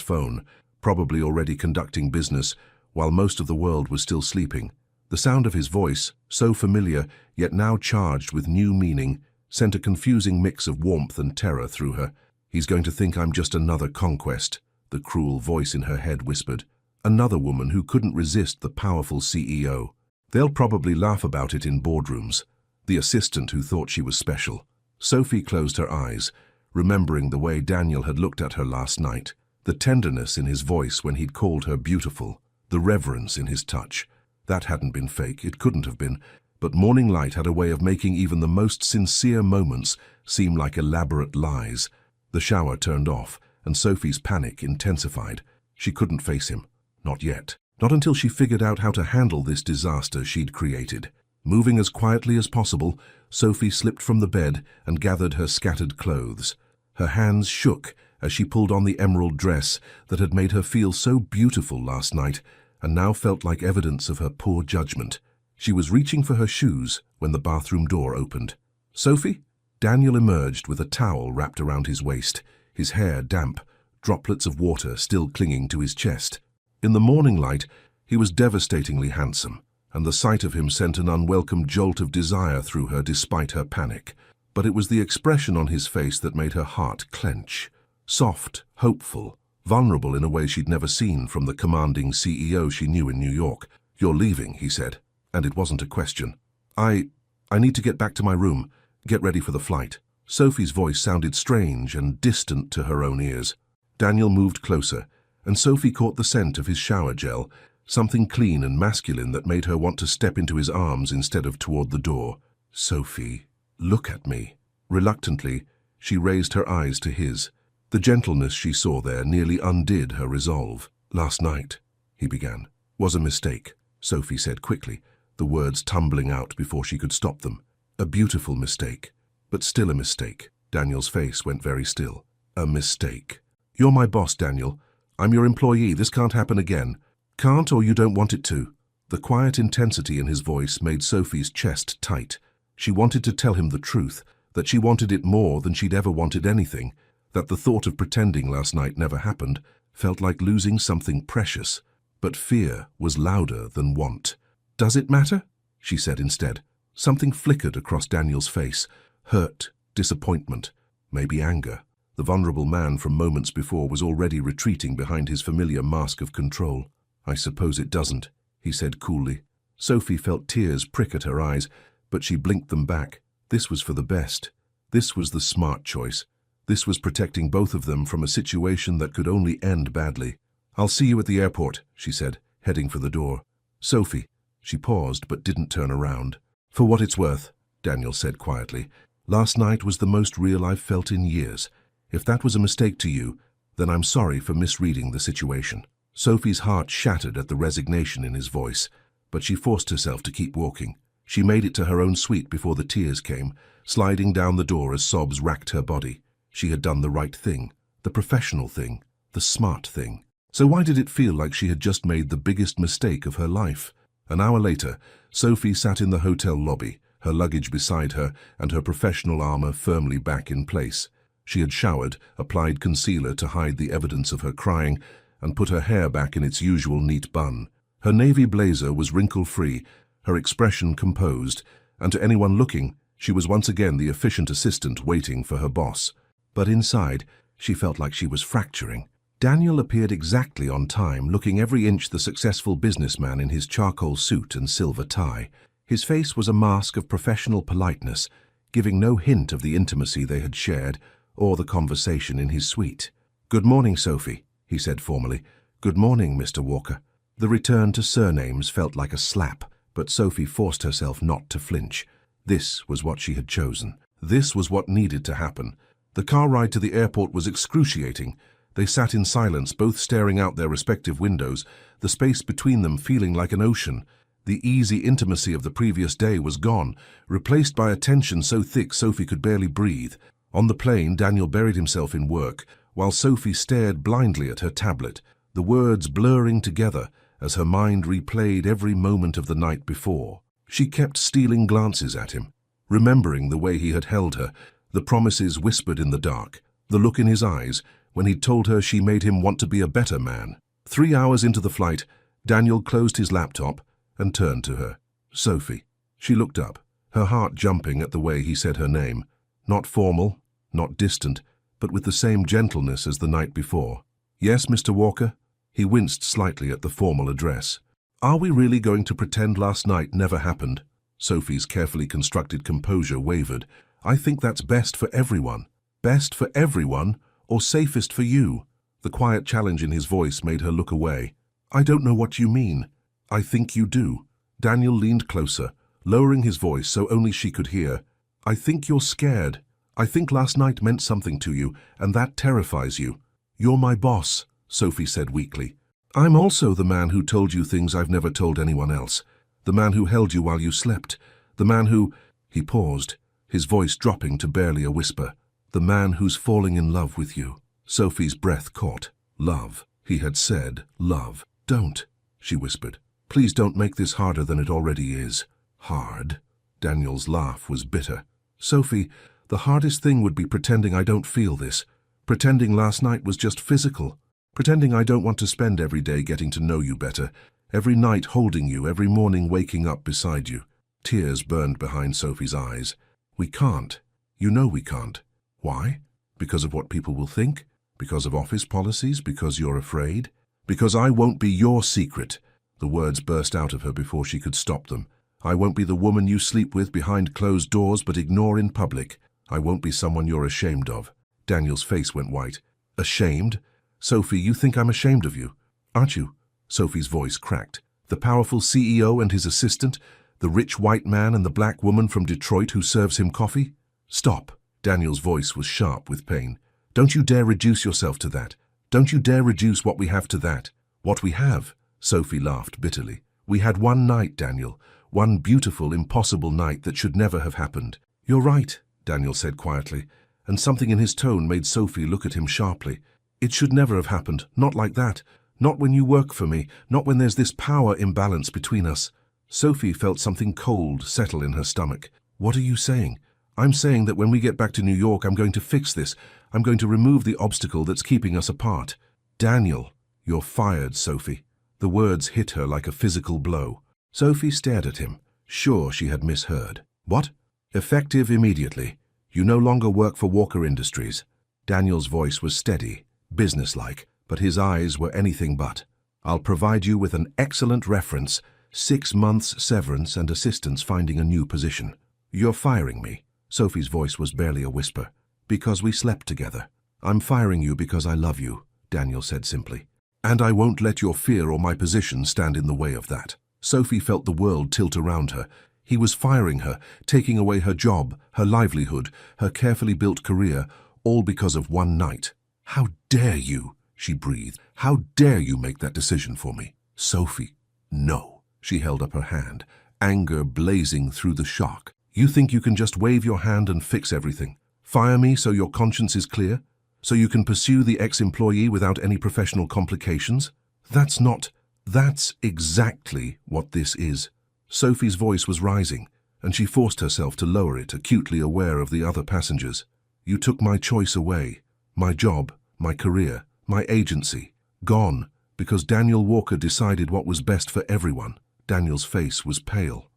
[SPEAKER 1] phone, probably already conducting business while most of the world was still sleeping. The sound of his voice, so familiar yet now charged with new meaning, sent a confusing mix of warmth and terror through her. "He's going to think I'm just another conquest," the cruel voice in her head whispered. "Another woman who couldn't resist the powerful CEO. They'll probably laugh about it in boardrooms. The assistant who thought she was special." Sophie closed her eyes, remembering the way Daniel had looked at her last night, the tenderness in his voice when he'd called her beautiful, the reverence in his touch. That hadn't been fake, it couldn't have been, but morning light had a way of making even the most sincere moments seem like elaborate lies. The shower turned off, and Sophie's panic intensified. She couldn't face him. Not yet. Not until she figured out how to handle this disaster she'd created. Moving as quietly as possible, Sophie slipped from the bed and gathered her scattered clothes. Her hands shook as she pulled on the emerald dress that had made her feel so beautiful last night, and now felt like evidence of her poor judgment. She was reaching for her shoes when the bathroom door opened. "Sophie?" Daniel emerged with a towel wrapped around his waist, his hair damp, droplets of water still clinging to his chest. In the morning light, he was devastatingly handsome, and the sight of him sent an unwelcome jolt of desire through her despite her panic. But it was the expression on his face that made her heart clench. Soft, hopeful, vulnerable in a way she'd never seen from the commanding CEO she knew in New York. "You're leaving," he said, and it wasn't a question. I need to get back to my room, get ready for the flight." Sophie's voice sounded strange and distant to her own ears. Daniel moved closer, and Sophie caught the scent of his shower gel, something clean and masculine that made her want to step into his arms instead of toward the door. "Sophie, look at me." Reluctantly, she raised her eyes to his. The gentleness she saw there nearly undid her resolve. "Last night," he began, "was a mistake," Sophie said quickly, the words tumbling out before she could stop them. "A beautiful mistake, but still a mistake." Daniel's face went very still. "A mistake. You're my boss, Daniel. I'm your employee. This can't happen again. Can't, or you don't want it to." The quiet intensity in his voice made Sophie's chest tight. She wanted to tell him the truth, that she wanted it more than she'd ever wanted anything, that the thought of pretending last night never happened felt like losing something precious. But fear was louder than want. "Does it matter?" she said instead. Something flickered across Daniel's face. Hurt, disappointment, maybe anger. The vulnerable man from moments before was already retreating behind his familiar mask of control. "I suppose it doesn't," he said coolly. Sophie felt tears prick at her eyes, but she blinked them back. This was for the best. This was the smart choice. This was protecting both of them from a situation that could only end badly. "I'll see you at the airport," she said, heading for the door. "Sophie." She paused but didn't turn around. "For what it's worth," Daniel said quietly, "last night was the most real I've felt in years. If that was a mistake to you, then I'm sorry for misreading the situation." Sophie's heart shattered at the resignation in his voice, but she forced herself to keep walking. She made it to her own suite before the tears came, sliding down the door as sobs racked her body. She had done the right thing, the professional thing, the smart thing. So why did it feel like she had just made the biggest mistake of her life? An hour later, Sophie sat in the hotel lobby, her luggage beside her and her professional armor firmly back in place. She had showered, applied concealer to hide the evidence of her crying, and put her hair back in its usual neat bun. Her navy blazer was wrinkle-free, her expression composed, and to anyone looking, she was once again the efficient assistant waiting for her boss. But inside, she felt like she was fracturing. Daniel appeared exactly on time, looking every inch the successful businessman in his charcoal suit and silver tie. His face was a mask of professional politeness, giving no hint of the intimacy they had shared or the conversation in his suite. "Good morning, Sophie," he said formally. "Good morning, Mr. Walker." The return to surnames felt like a slap, but Sophie forced herself not to flinch. This was what she had chosen. This was what needed to happen. The car ride to the airport was excruciating. They sat in silence, both staring out their respective windows, the space between them feeling like an ocean. The easy intimacy of the previous day was gone, replaced by a tension so thick Sophie could barely breathe. On the plane, Daniel buried himself in work, while Sophie stared blindly at her tablet, the words blurring together as her mind replayed every moment of the night before. She kept stealing glances at him, remembering the way he had held her, the promises whispered in the dark, the look in his eyes when he'd told her she made him want to be a better man. 3 hours into the flight, Daniel closed his laptop and turned to her. "Sophie." She looked up, her heart jumping at the way he said her name. Not formal, not distant, but with the same gentleness as the night before. "Yes, Mr. Walker?" He winced slightly at the formal address. "Are we really going to pretend last night never happened?" Sophie's carefully constructed composure wavered. "I think that's best for everyone." "Best for everyone, or safest for you?" The quiet challenge in his voice made her look away. "I don't know what you mean." "I think you do." Daniel leaned closer, lowering his voice so only she could hear. "I think you're scared. I think last night meant something to you, and that terrifies you." "You're my boss," Sophie said weakly. "I'm also the man who told you things I've never told anyone else. The man who held you while you slept. The man who—" He paused, his voice dropping to barely a whisper. "The man who's falling in love with you." Sophie's breath caught. Love. He had said love. "Don't," she whispered. "Please don't make this harder than it already is." "Hard?" Daniel's laugh was bitter. "Sophie, the hardest thing would be pretending I don't feel this. Pretending last night was just physical. Pretending I don't want to spend every day getting to know you better. Every night holding you, every morning waking up beside you." Tears burned behind Sophie's eyes. "We can't. You know we can't." "Why? Because of what people will think? Because of office policies? Because you're afraid?" "Because I won't be your secret." The words burst out of her before she could stop them. "I won't be the woman you sleep with behind closed doors but ignore in public. I won't be someone you're ashamed of." Daniel's face went white. "Ashamed? Sophie, you think I'm ashamed of you, aren't you?" Sophie's voice cracked. "The powerful CEO and his assistant? The rich white man and the black woman from Detroit who serves him coffee?" "Stop," Daniel's voice was sharp with pain. Don't you dare reduce yourself to that. Don't you dare reduce what we have to that. What we have? Sophie laughed bitterly. We had one night, Daniel. One beautiful, impossible night that should never have happened. You're right, Daniel said quietly, and something in his tone made Sophie look at him sharply. It should never have happened, not like that. Not when you work for me, not when there's this power imbalance between us. Sophie felt something cold settle in her stomach. What are you saying? I'm saying that when we get back to New York, I'm going to fix this. I'm going to remove the obstacle that's keeping us apart. Daniel, you're fired, Sophie. The words hit her like a physical blow. Sophie stared at him, sure she had misheard. What? Effective immediately. You no longer work for Walker Industries. Daniel's voice was steady, businesslike, but his eyes were anything but. I'll provide you with an excellent reference, 6 months severance and assistance finding a new position. You're firing me. Sophie's voice was barely a whisper. Because we slept together. I'm firing you because I love you, Daniel said simply. And I won't let your fear or my position stand in the way of that. Sophie felt the world tilt around her. He was firing her, taking away her job, her livelihood, her carefully built career, all because of one night. How dare you, she breathed. How dare you make that decision for me? Sophie, no. She held up her hand, anger blazing through the shock. You think you can just wave your hand and fix everything? Fire me so your conscience is clear? So you can pursue the ex-employee without any professional complications? That's exactly what this is. Sophie's voice was rising, and she forced herself to lower it, acutely aware of the other passengers. You took my choice away, my job, my career, my agency. Gone, because Daniel Walker decided what was best for everyone. Daniel's face was pale.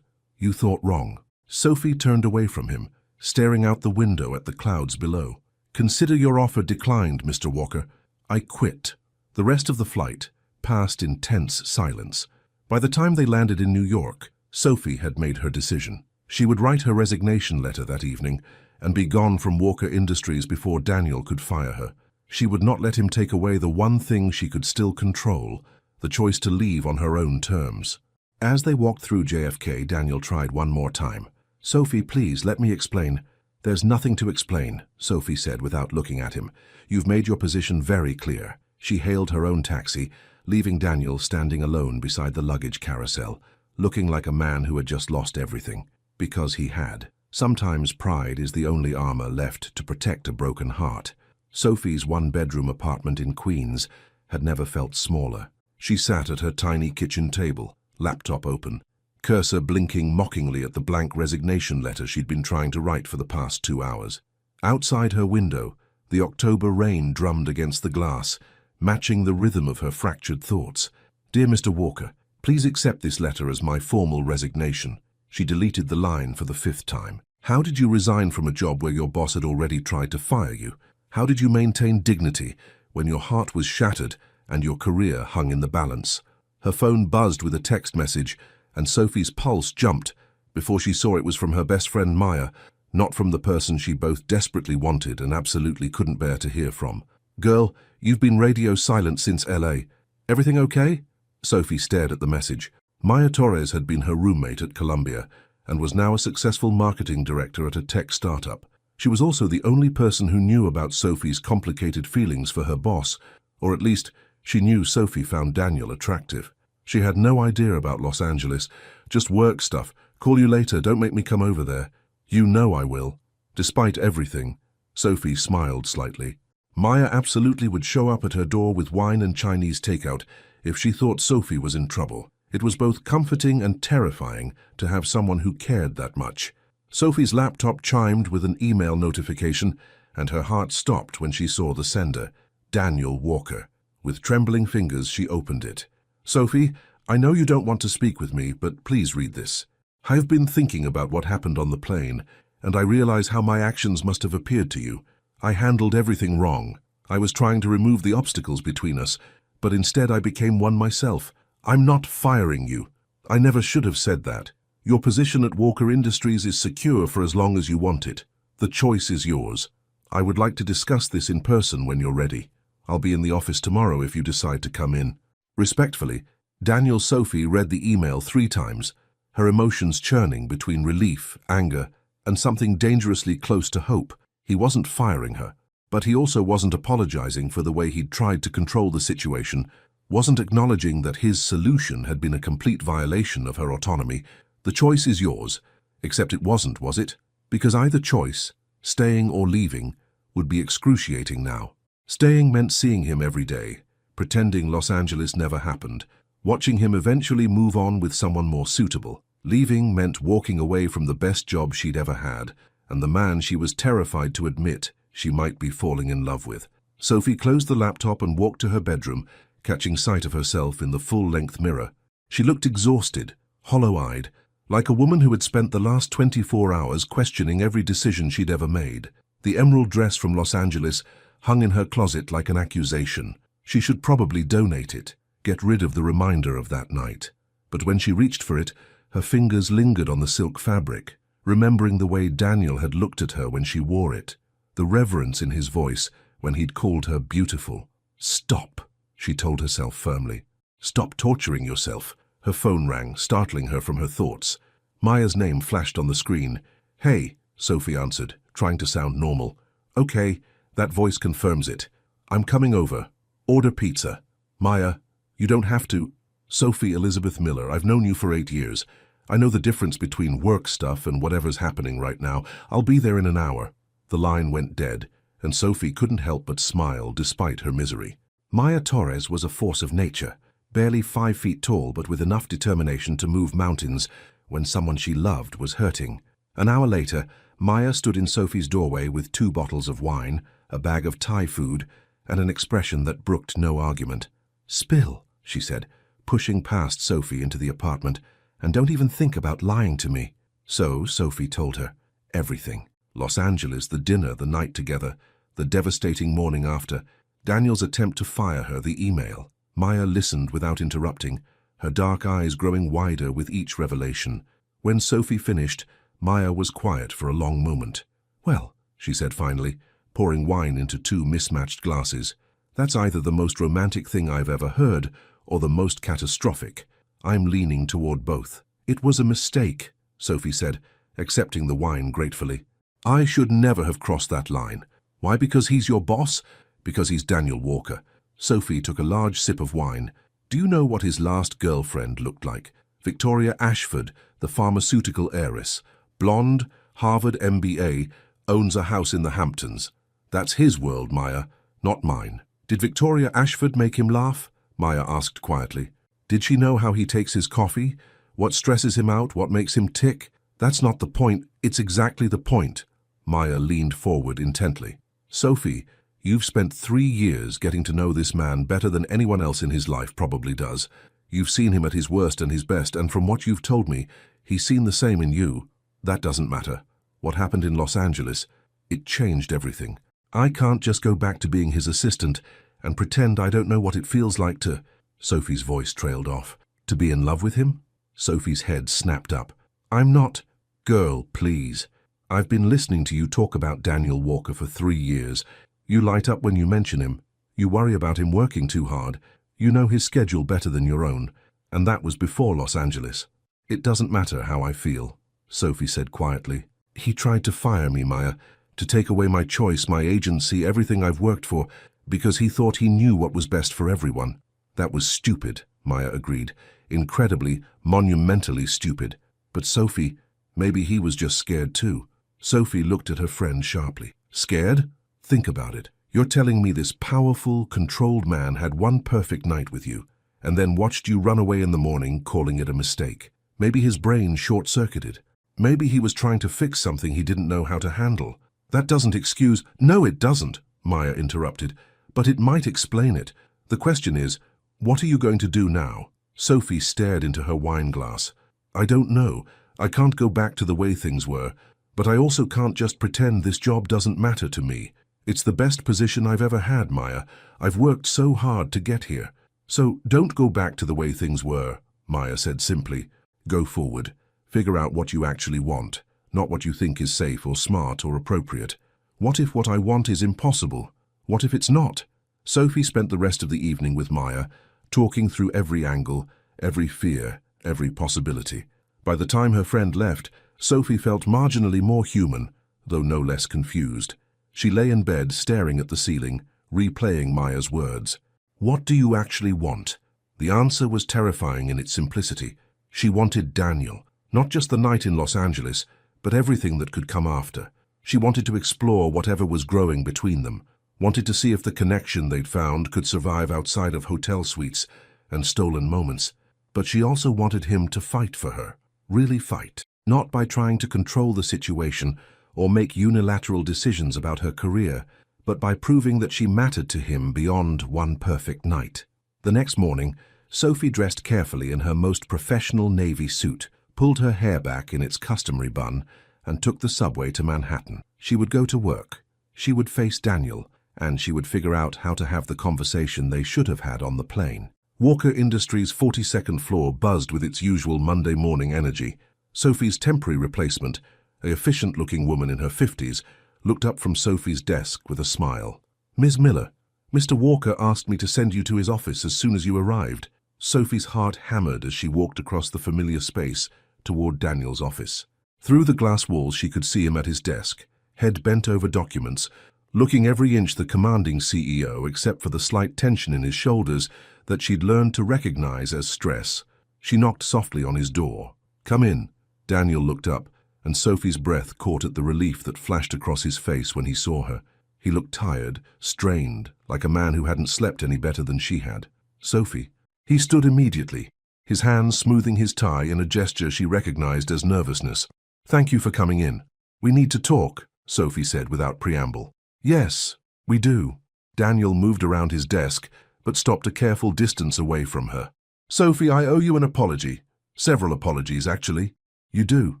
[SPEAKER 1] You thought wrong. Sophie turned away from him, staring out the window at the clouds below. Consider your offer declined, Mr. Walker. I quit. The rest of the flight passed in tense silence. By the time they landed in New York, Sophie had made her decision. She would write her resignation letter that evening and be gone from Walker Industries before Daniel could fire her. She would not let him take away the one thing she could still control, the choice to leave on her own terms. As they walked through JFK, Daniel tried one more time. Sophie, please, let me explain. There's nothing to explain, Sophie said without looking at him. You've made your position very clear. She hailed her own taxi, leaving Daniel standing alone beside the luggage carousel, looking like a man who had just lost everything. Because he had. Sometimes pride is the only armor left to protect a broken heart. Sophie's one-bedroom apartment in Queens had never felt smaller. She sat at her tiny kitchen table, laptop open, cursor blinking mockingly at the blank resignation letter she'd been trying to write for the past 2 hours. Outside her window, the October rain drummed against the glass, matching the rhythm of her fractured thoughts. Dear Mr. Walker, please accept this letter as my formal resignation. She deleted the line for the 5th time. How did you resign from a job where your boss had already tried to fire you? How did you maintain dignity when your heart was shattered and your career hung in the balance? Her phone buzzed with a text message, and Sophie's pulse jumped before she saw it was from her best friend Maya, not from the person she both desperately wanted and absolutely couldn't bear to hear from. Girl, you've been radio silent since LA. Everything okay? Sophie stared at the message. Maya Torres had been her roommate at Columbia and was now a successful marketing director at a tech startup. She was also the only person who knew about Sophie's complicated feelings for her boss, or at least she knew Sophie found Daniel attractive. She had no idea about Los Angeles, just work stuff. Call you later, don't make me come over there. You know I will. Despite everything, Sophie smiled slightly. Maya absolutely would show up at her door with wine and Chinese takeout if she thought Sophie was in trouble. It was both comforting and terrifying to have someone who cared that much. Sophie's laptop chimed with an email notification, and her heart stopped when she saw the sender, Daniel Walker. With trembling fingers, she opened it. Sophie, I know you don't want to speak with me, but please read this. I've been thinking about what happened on the plane, and I realize how my actions must have appeared to you. I handled everything wrong. I was trying to remove the obstacles between us, but instead I became one myself. I'm not firing you. I never should have said that. Your position at Walker Industries is secure for as long as you want it. The choice is yours. I would like to discuss this in person when you're ready. I'll be in the office tomorrow if you decide to come in. Respectfully, Daniel. Sophie read the email 3 times, her emotions churning between relief, anger, and something dangerously close to hope. He wasn't firing her, but he also wasn't apologizing for the way he'd tried to control the situation, wasn't acknowledging that his solution had been a complete violation of her autonomy. The choice is yours, except it wasn't, was it? Because either choice, staying or leaving, would be excruciating now. Staying meant seeing him every day, pretending Los Angeles never happened, watching him eventually move on with someone more suitable. Leaving meant walking away from the best job she'd ever had, and the man she was terrified to admit she might be falling in love with. Sophie closed the laptop and walked to her bedroom, catching sight of herself in the full-length mirror. She looked exhausted, hollow-eyed, like a woman who had spent the last 24 hours questioning every decision she'd ever made. The emerald dress from Los Angeles hung in her closet like an accusation. She should probably donate it, get rid of the reminder of that night. But when she reached for it, her fingers lingered on the silk fabric, remembering the way Daniel had looked at her when she wore it, the reverence in his voice when he'd called her beautiful. "Stop," she told herself firmly. "Stop torturing yourself." Her phone rang, startling her from her thoughts. Maya's name flashed on the screen. "Hey," Sophie answered, trying to sound normal. "Okay, that voice confirms it. I'm coming over. Order pizza." "Maya, you don't have to." "Sophie Elizabeth Miller, I've known you for 8 years. I know the difference between work stuff and whatever's happening right now. I'll be there in an hour." The line went dead, and Sophie couldn't help but smile despite her misery. Maya Torres was a force of nature, barely 5 feet tall but with enough determination to move mountains when someone she loved was hurting. An hour later, Maya stood in Sophie's doorway with 2 bottles of wine, a bag of Thai food, and an expression that brooked no argument. "Spill," she said, pushing past Sophie into the apartment, "and don't even think about lying to me." So Sophie told her everything. Los Angeles, the dinner, the night together, the devastating morning after, Daniel's attempt to fire her, the email. Maya listened without interrupting, her dark eyes growing wider with each revelation. When Sophie finished, Maya was quiet for a long moment. "Well," she said finally, pouring wine into 2 mismatched glasses, "that's either the most romantic thing I've ever heard or the most catastrophic. I'm leaning toward both." "It was a mistake," Sophie said, accepting the wine gratefully. "I should never have crossed that line." "Why, because he's your boss?" "Because he's Daniel Walker." Sophie took a large sip of wine. "Do you know what his last girlfriend looked like? Victoria Ashford, the pharmaceutical heiress. Blonde, Harvard MBA, owns a house in the Hamptons. That's his world, Maya, not mine." "Did Victoria Ashford make him laugh?" Maya asked quietly. "Did she know how he takes his coffee? What stresses him out? What makes him tick?" "That's not the point. It's exactly the point." Maya leaned forward intently. "Sophie, you've spent 3 years getting to know this man better than anyone else in his life probably does. You've seen him at his worst and his best, and from what you've told me, he's seen the same in you. That doesn't matter. What happened in Los Angeles, it changed everything. I can't just go back to being his assistant and pretend I don't know what it feels like to—" Sophie's voice trailed off. "To be in love with him?" Sophie's head snapped up. "I'm not—" "Girl, please. I've been listening to you talk about Daniel Walker for 3 years. You light up when you mention him. You worry about him working too hard. You know his schedule better than your own. And that was before Los Angeles." "It doesn't matter how I feel," Sophie said quietly. "He tried to fire me, Maya, to take away my choice, my agency, everything I've worked for, because he thought he knew what was best for everyone." "That was stupid," Maya agreed. "Incredibly, monumentally stupid. But Sophie, maybe he was just scared too." Sophie looked at her friend sharply. "Scared? Think about it. You're telling me this powerful, controlled man had one perfect night with you, and then watched you run away in the morning, calling it a mistake. Maybe his brain short-circuited. Maybe he was trying to fix something he didn't know how to handle. That doesn't excuse—" "No, it doesn't," Maya interrupted. "But it might explain it. The question is, what are you going to do now?" Sophie stared into her wine glass. "I don't know. I can't go back to the way things were. But I also can't just pretend this job doesn't matter to me. It's the best position I've ever had, Maya. I've worked so hard to get here. So don't go back to the way things were," Maya said simply. "Go forward. Figure out what you actually want, not what you think is safe or smart or appropriate. What if what I want is impossible? What if it's not?" Sophie spent the rest of the evening with Maya, talking through every angle, every fear, every possibility. By the time her friend left, Sophie felt marginally more human, though no less confused. She lay in bed, staring at the ceiling, replaying Maya's words. What do you actually want? The answer was terrifying in its simplicity. She wanted Daniel, not just the night in Los Angeles, but everything that could come after. She wanted to explore whatever was growing between them, wanted to see if the connection they'd found could survive outside of hotel suites and stolen moments. But she also wanted him to fight for her, really fight, not by trying to control the situation or make unilateral decisions about her career, but by proving that she mattered to him beyond one perfect night. The next morning, Sophie dressed carefully in her most professional navy suit, pulled her hair back in its customary bun, and took the subway to Manhattan. She would go to work. She would face Daniel, and she would figure out how to have the conversation they should have had on the plane. Walker Industries' 42nd floor buzzed with its usual Monday morning energy. Sophie's temporary replacement, an efficient-looking woman in her 50s, looked up from Sophie's desk with a smile. "Ms. Miller, Mr. Walker asked me to send you to his office as soon as you arrived." Sophie's heart hammered as she walked across the familiar space toward Daniel's office. Through the glass walls she could see him at his desk, head bent over documents, looking every inch the commanding CEO except for the slight tension in his shoulders that she'd learned to recognize as stress. She knocked softly on his door. "Come in." Daniel looked up, and Sophie's breath caught at the relief that flashed across his face when he saw her. He looked tired, strained, like a man who hadn't slept any better than she had. "Sophie." He stood immediately, his hands smoothing his tie in a gesture she recognized as nervousness. "Thank you for coming in. We need to talk," Sophie said without preamble. "Yes, we do." Daniel moved around his desk, but stopped a careful distance away from her. "Sophie, I owe you an apology. Several apologies, actually." "You do.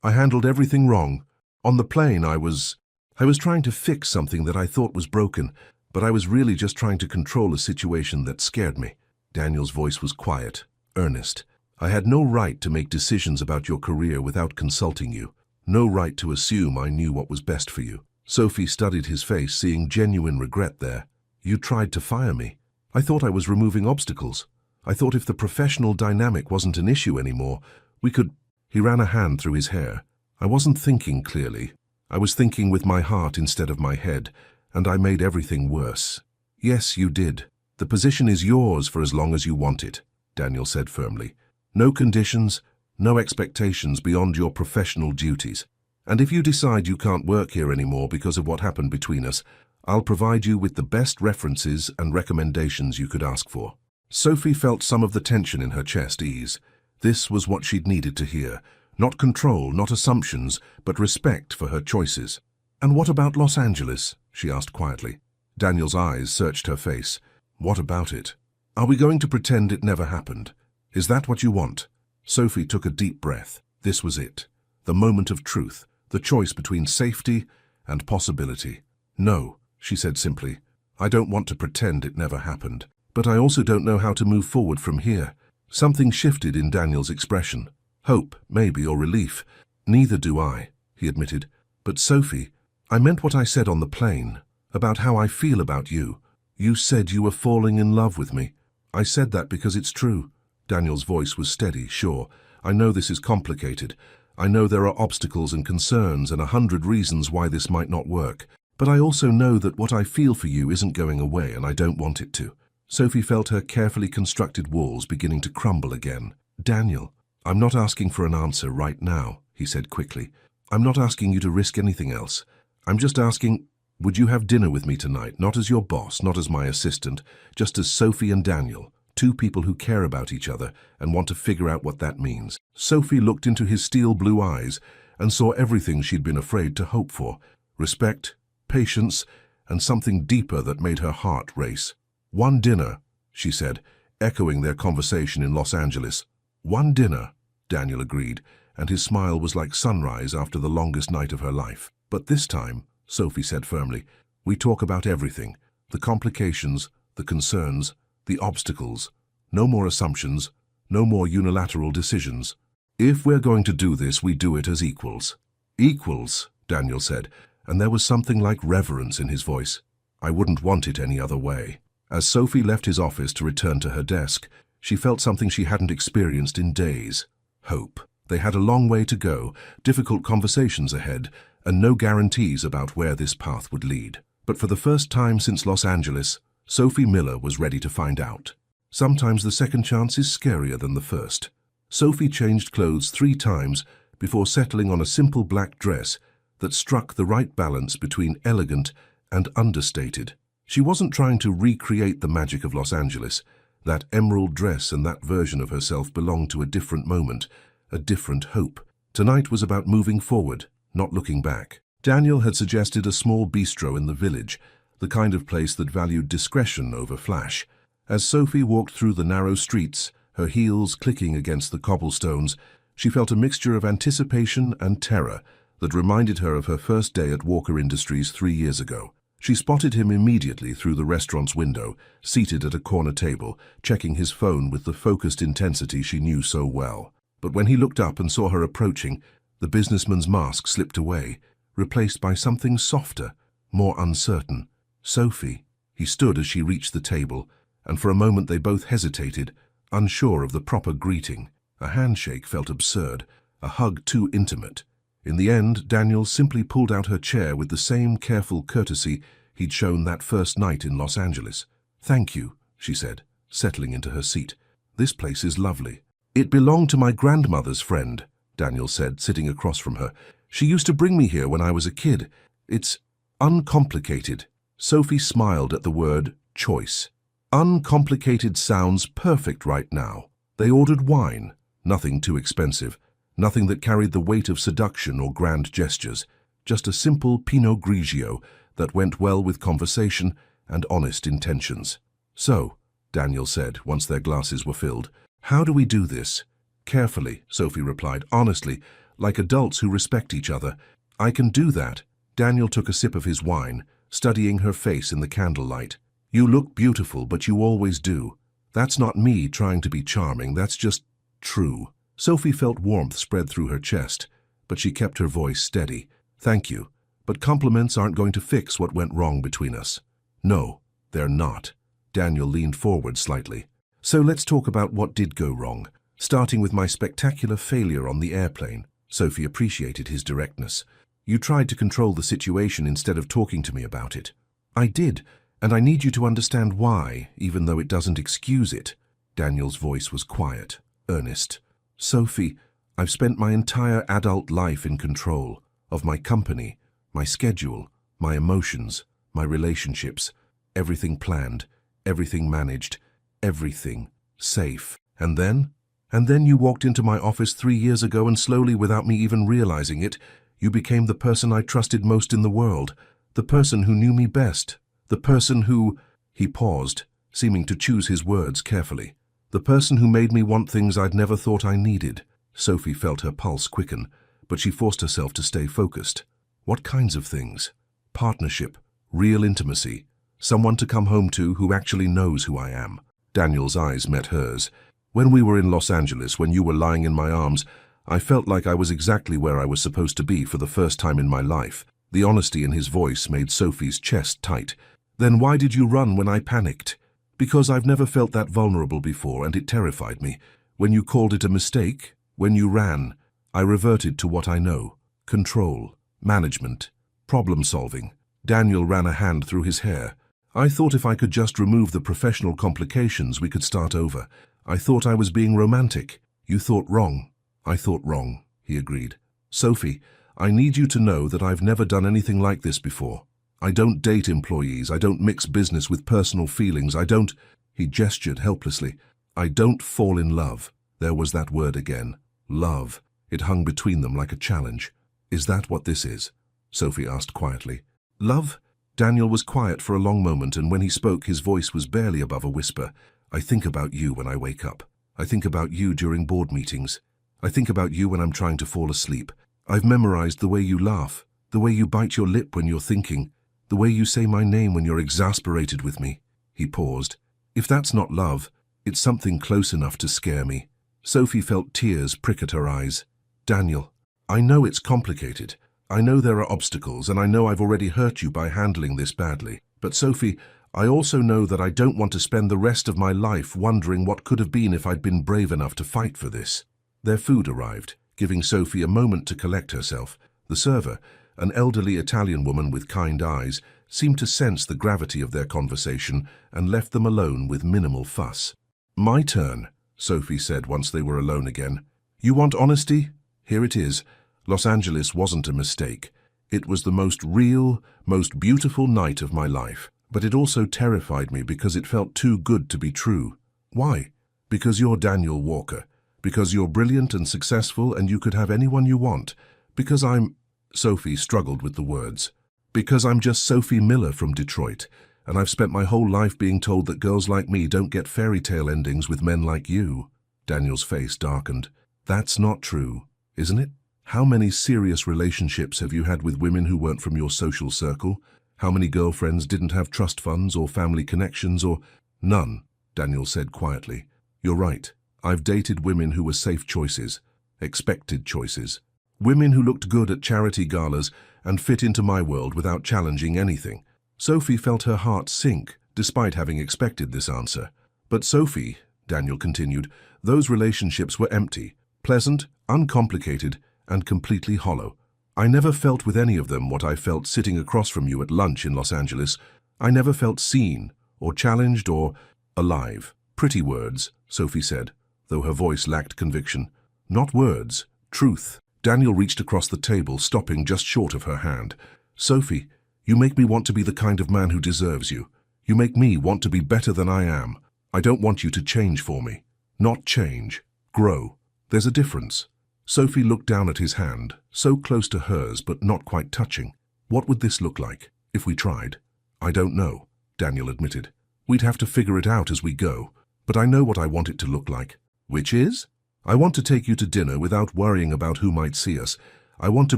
[SPEAKER 1] I handled everything wrong. On the plane, I was trying to fix something that I thought was broken, but I was really just trying to control a situation that scared me." Daniel's voice was quiet, earnest. "I had no right to make decisions about your career without consulting you. No right to assume I knew what was best for you." Sophie studied his face, seeing genuine regret there. "You tried to fire me. I thought I was removing obstacles. I thought if the professional dynamic wasn't an issue anymore, we could—" He ran a hand through his hair. "I wasn't thinking clearly. I was thinking with my heart instead of my head, and I made everything worse." "Yes, you did. The position is yours for as long as you want it," Daniel said firmly. "No conditions, no expectations beyond your professional duties. And if you decide you can't work here anymore because of what happened between us, I'll provide you with the best references and recommendations you could ask for." Sophie felt some of the tension in her chest ease. This was what she'd needed to hear. Not control, not assumptions, but respect for her choices. "And what about Los Angeles?" she asked quietly. Daniel's eyes searched her face. "What about it? Are we going to pretend it never happened? Is that what you want?" Sophie took a deep breath. This was it. The moment of truth. The choice between safety and possibility. "No," she said simply. "I don't want to pretend it never happened. But I also don't know how to move forward from here." Something shifted in Daniel's expression. Hope, maybe, or relief. "Neither do I," he admitted. "But Sophie, I meant what I said on the plane, about how I feel about you. You said you were falling in love with me. I said that because it's true." Daniel's voice was steady, sure. "I know this is complicated. I know there are obstacles and concerns and 100 reasons why this might not work. But I also know that what I feel for you isn't going away, and I don't want it to." Sophie felt her carefully constructed walls beginning to crumble again. "Daniel, I'm not asking for an answer right now," he said quickly. "I'm not asking you to risk anything else. I'm just asking, would you have dinner with me tonight, not as your boss, not as my assistant, just as Sophie and Daniel, two people who care about each other and want to figure out what that means?" Sophie looked into his steel blue eyes and saw everything she'd been afraid to hope for. Respect, patience, and something deeper that made her heart race. "One dinner," she said, echoing their conversation in Los Angeles. "One dinner," Daniel agreed, and his smile was like sunrise after the longest night of her life. "But this time," Sophie said firmly, "we talk about everything. The complications, the concerns, the obstacles. No more assumptions, no more unilateral decisions. If we're going to do this, we do it as equals." "Equals," Daniel said, and there was something like reverence in his voice. "I wouldn't want it any other way." As Sophie left his office to return to her desk, she felt something she hadn't experienced in days. Hope. They had a long way to go, difficult conversations ahead, and no guarantees about where this path would lead. But for the first time since Los Angeles, Sophie Miller was ready to find out. Sometimes the second chance is scarier than the first. Sophie changed clothes 3 times before settling on a simple black dress that struck the right balance between elegant and understated. She wasn't trying to recreate the magic of Los Angeles. That emerald dress and that version of herself belonged to a different moment, a different hope. Tonight was about moving forward, not looking back. Daniel had suggested a small bistro in the village, the kind of place that valued discretion over flash. As Sophie walked through the narrow streets, her heels clicking against the cobblestones, she felt a mixture of anticipation and terror that reminded her of her first day at Walker Industries 3 years ago. She spotted him immediately through the restaurant's window, seated at a corner table, checking his phone with the focused intensity she knew so well. But when he looked up and saw her approaching, the businessman's mask slipped away, replaced by something softer, more uncertain. Sophie. He stood as she reached the table, and for a moment they both hesitated, unsure of the proper greeting. A handshake felt absurd, a hug too intimate. In the end, Daniel simply pulled out her chair with the same careful courtesy he'd shown that first night in Los Angeles. "Thank you," she said, settling into her seat. "This place is lovely." "It belonged to my grandmother's friend," Daniel said, sitting across from her. "She used to bring me here when I was a kid. It's uncomplicated." Sophie smiled at the word choice. Uncomplicated sounds perfect right now. They ordered wine, nothing too expensive. Nothing that carried the weight of seduction or grand gestures, just a simple Pinot Grigio that went well with conversation and honest intentions. "So," Daniel said, once their glasses were filled, "how do we do this?" "Carefully," Sophie replied, "honestly, like adults who respect each other. I can do that." Daniel took a sip of his wine, studying her face in the candlelight. "You look beautiful, but you always do. That's not me trying to be charming, that's just true." Sophie felt warmth spread through her chest, but she kept her voice steady. "Thank you, but compliments aren't going to fix what went wrong between us." "No, they're not." Daniel leaned forward slightly. "So let's talk about what did go wrong, starting with my spectacular failure on the airplane." Sophie appreciated his directness. "You tried to control the situation instead of talking to me about it." "I did, and I need you to understand why, even though it doesn't excuse it." Daniel's voice was quiet, earnest. "Sophie, I've spent my entire adult life in control of my company, my schedule, my emotions, my relationships, everything planned, everything managed, everything safe. And then you walked into my office 3 years ago and slowly, without me even realizing it, you became the person I trusted most in the world, the person who knew me best, the person who—" He paused, seeming to choose his words carefully. "The person who made me want things I'd never thought I needed." Sophie felt her pulse quicken, but she forced herself to stay focused. "What kinds of things?" "Partnership, real intimacy, someone to come home to who actually knows who I am." Daniel's eyes met hers. "When we were in Los Angeles, when you were lying in my arms, I felt like I was exactly where I was supposed to be for the first time in my life." The honesty in his voice made Sophie's chest tight. "Then why did you run when I panicked?" "Because I've never felt that vulnerable before, and it terrified me. When you called it a mistake, when you ran, I reverted to what I know. Control, management, problem-solving." Daniel ran a hand through his hair. "I thought if I could just remove the professional complications, we could start over. I thought I was being romantic." "You thought wrong." "I thought wrong," he agreed. "Sophie, I need you to know that I've never done anything like this before. I don't date employees, I don't mix business with personal feelings, I don't—" He gestured helplessly. "I don't fall in love." There was that word again. Love. It hung between them like a challenge. "Is that what this is?" Sophie asked quietly. "Love?" Daniel was quiet for a long moment, and when he spoke his voice was barely above a whisper. "I think about you when I wake up. I think about you during board meetings. I think about you when I'm trying to fall asleep. I've memorized the way you laugh, the way you bite your lip when you're thinking, the way you say my name when you're exasperated with me." He paused. "If that's not love, it's something close enough to scare me." Sophie felt tears prick at her eyes. "Daniel, I know it's complicated. I know there are obstacles, and I know I've already hurt you by handling this badly. But Sophie, I also know that I don't want to spend the rest of my life wondering what could have been if I'd been brave enough to fight for this." Their food arrived, giving Sophie a moment to collect herself. The server, an elderly Italian woman with kind eyes, seemed to sense the gravity of their conversation and left them alone with minimal fuss. "My turn," Sophie said once they were alone again. "You want honesty? Here it is. Los Angeles wasn't a mistake. It was the most real, most beautiful night of my life. But it also terrified me because it felt too good to be true. Why? Because you're Daniel Walker. Because you're brilliant and successful and you could have anyone you want. Because I'm—" Sophie struggled with the words. "Because I'm just Sophie Miller from Detroit, and I've spent my whole life being told that girls like me don't get fairy tale endings with men like you." Daniel's face darkened. "That's not true, isn't it? How many serious relationships have you had with women who weren't from your social circle? How many girlfriends didn't have trust funds or family connections or—" "None," Daniel said quietly. "You're right. I've dated women who were safe choices, expected choices. Women who looked good at charity galas and fit into my world without challenging anything." Sophie felt her heart sink, despite having expected this answer. "But Sophie," Daniel continued, "those relationships were empty, pleasant, uncomplicated, and completely hollow. I never felt with any of them what I felt sitting across from you at lunch in Los Angeles. I never felt seen, or challenged, or alive." "Pretty words," Sophie said, though her voice lacked conviction. "Not words, truth." Daniel reached across the table, stopping just short of her hand. "Sophie, you make me want to be the kind of man who deserves you. You make me want to be better than I am. I don't want you to change for me. Not change, grow. There's a difference." Sophie looked down at his hand, so close to hers but not quite touching. "What would this look like, if we tried?" "I don't know," Daniel admitted. "We'd have to figure it out as we go, but I know what I want it to look like." "Which is?" "I want to take you to dinner without worrying about who might see us. I want to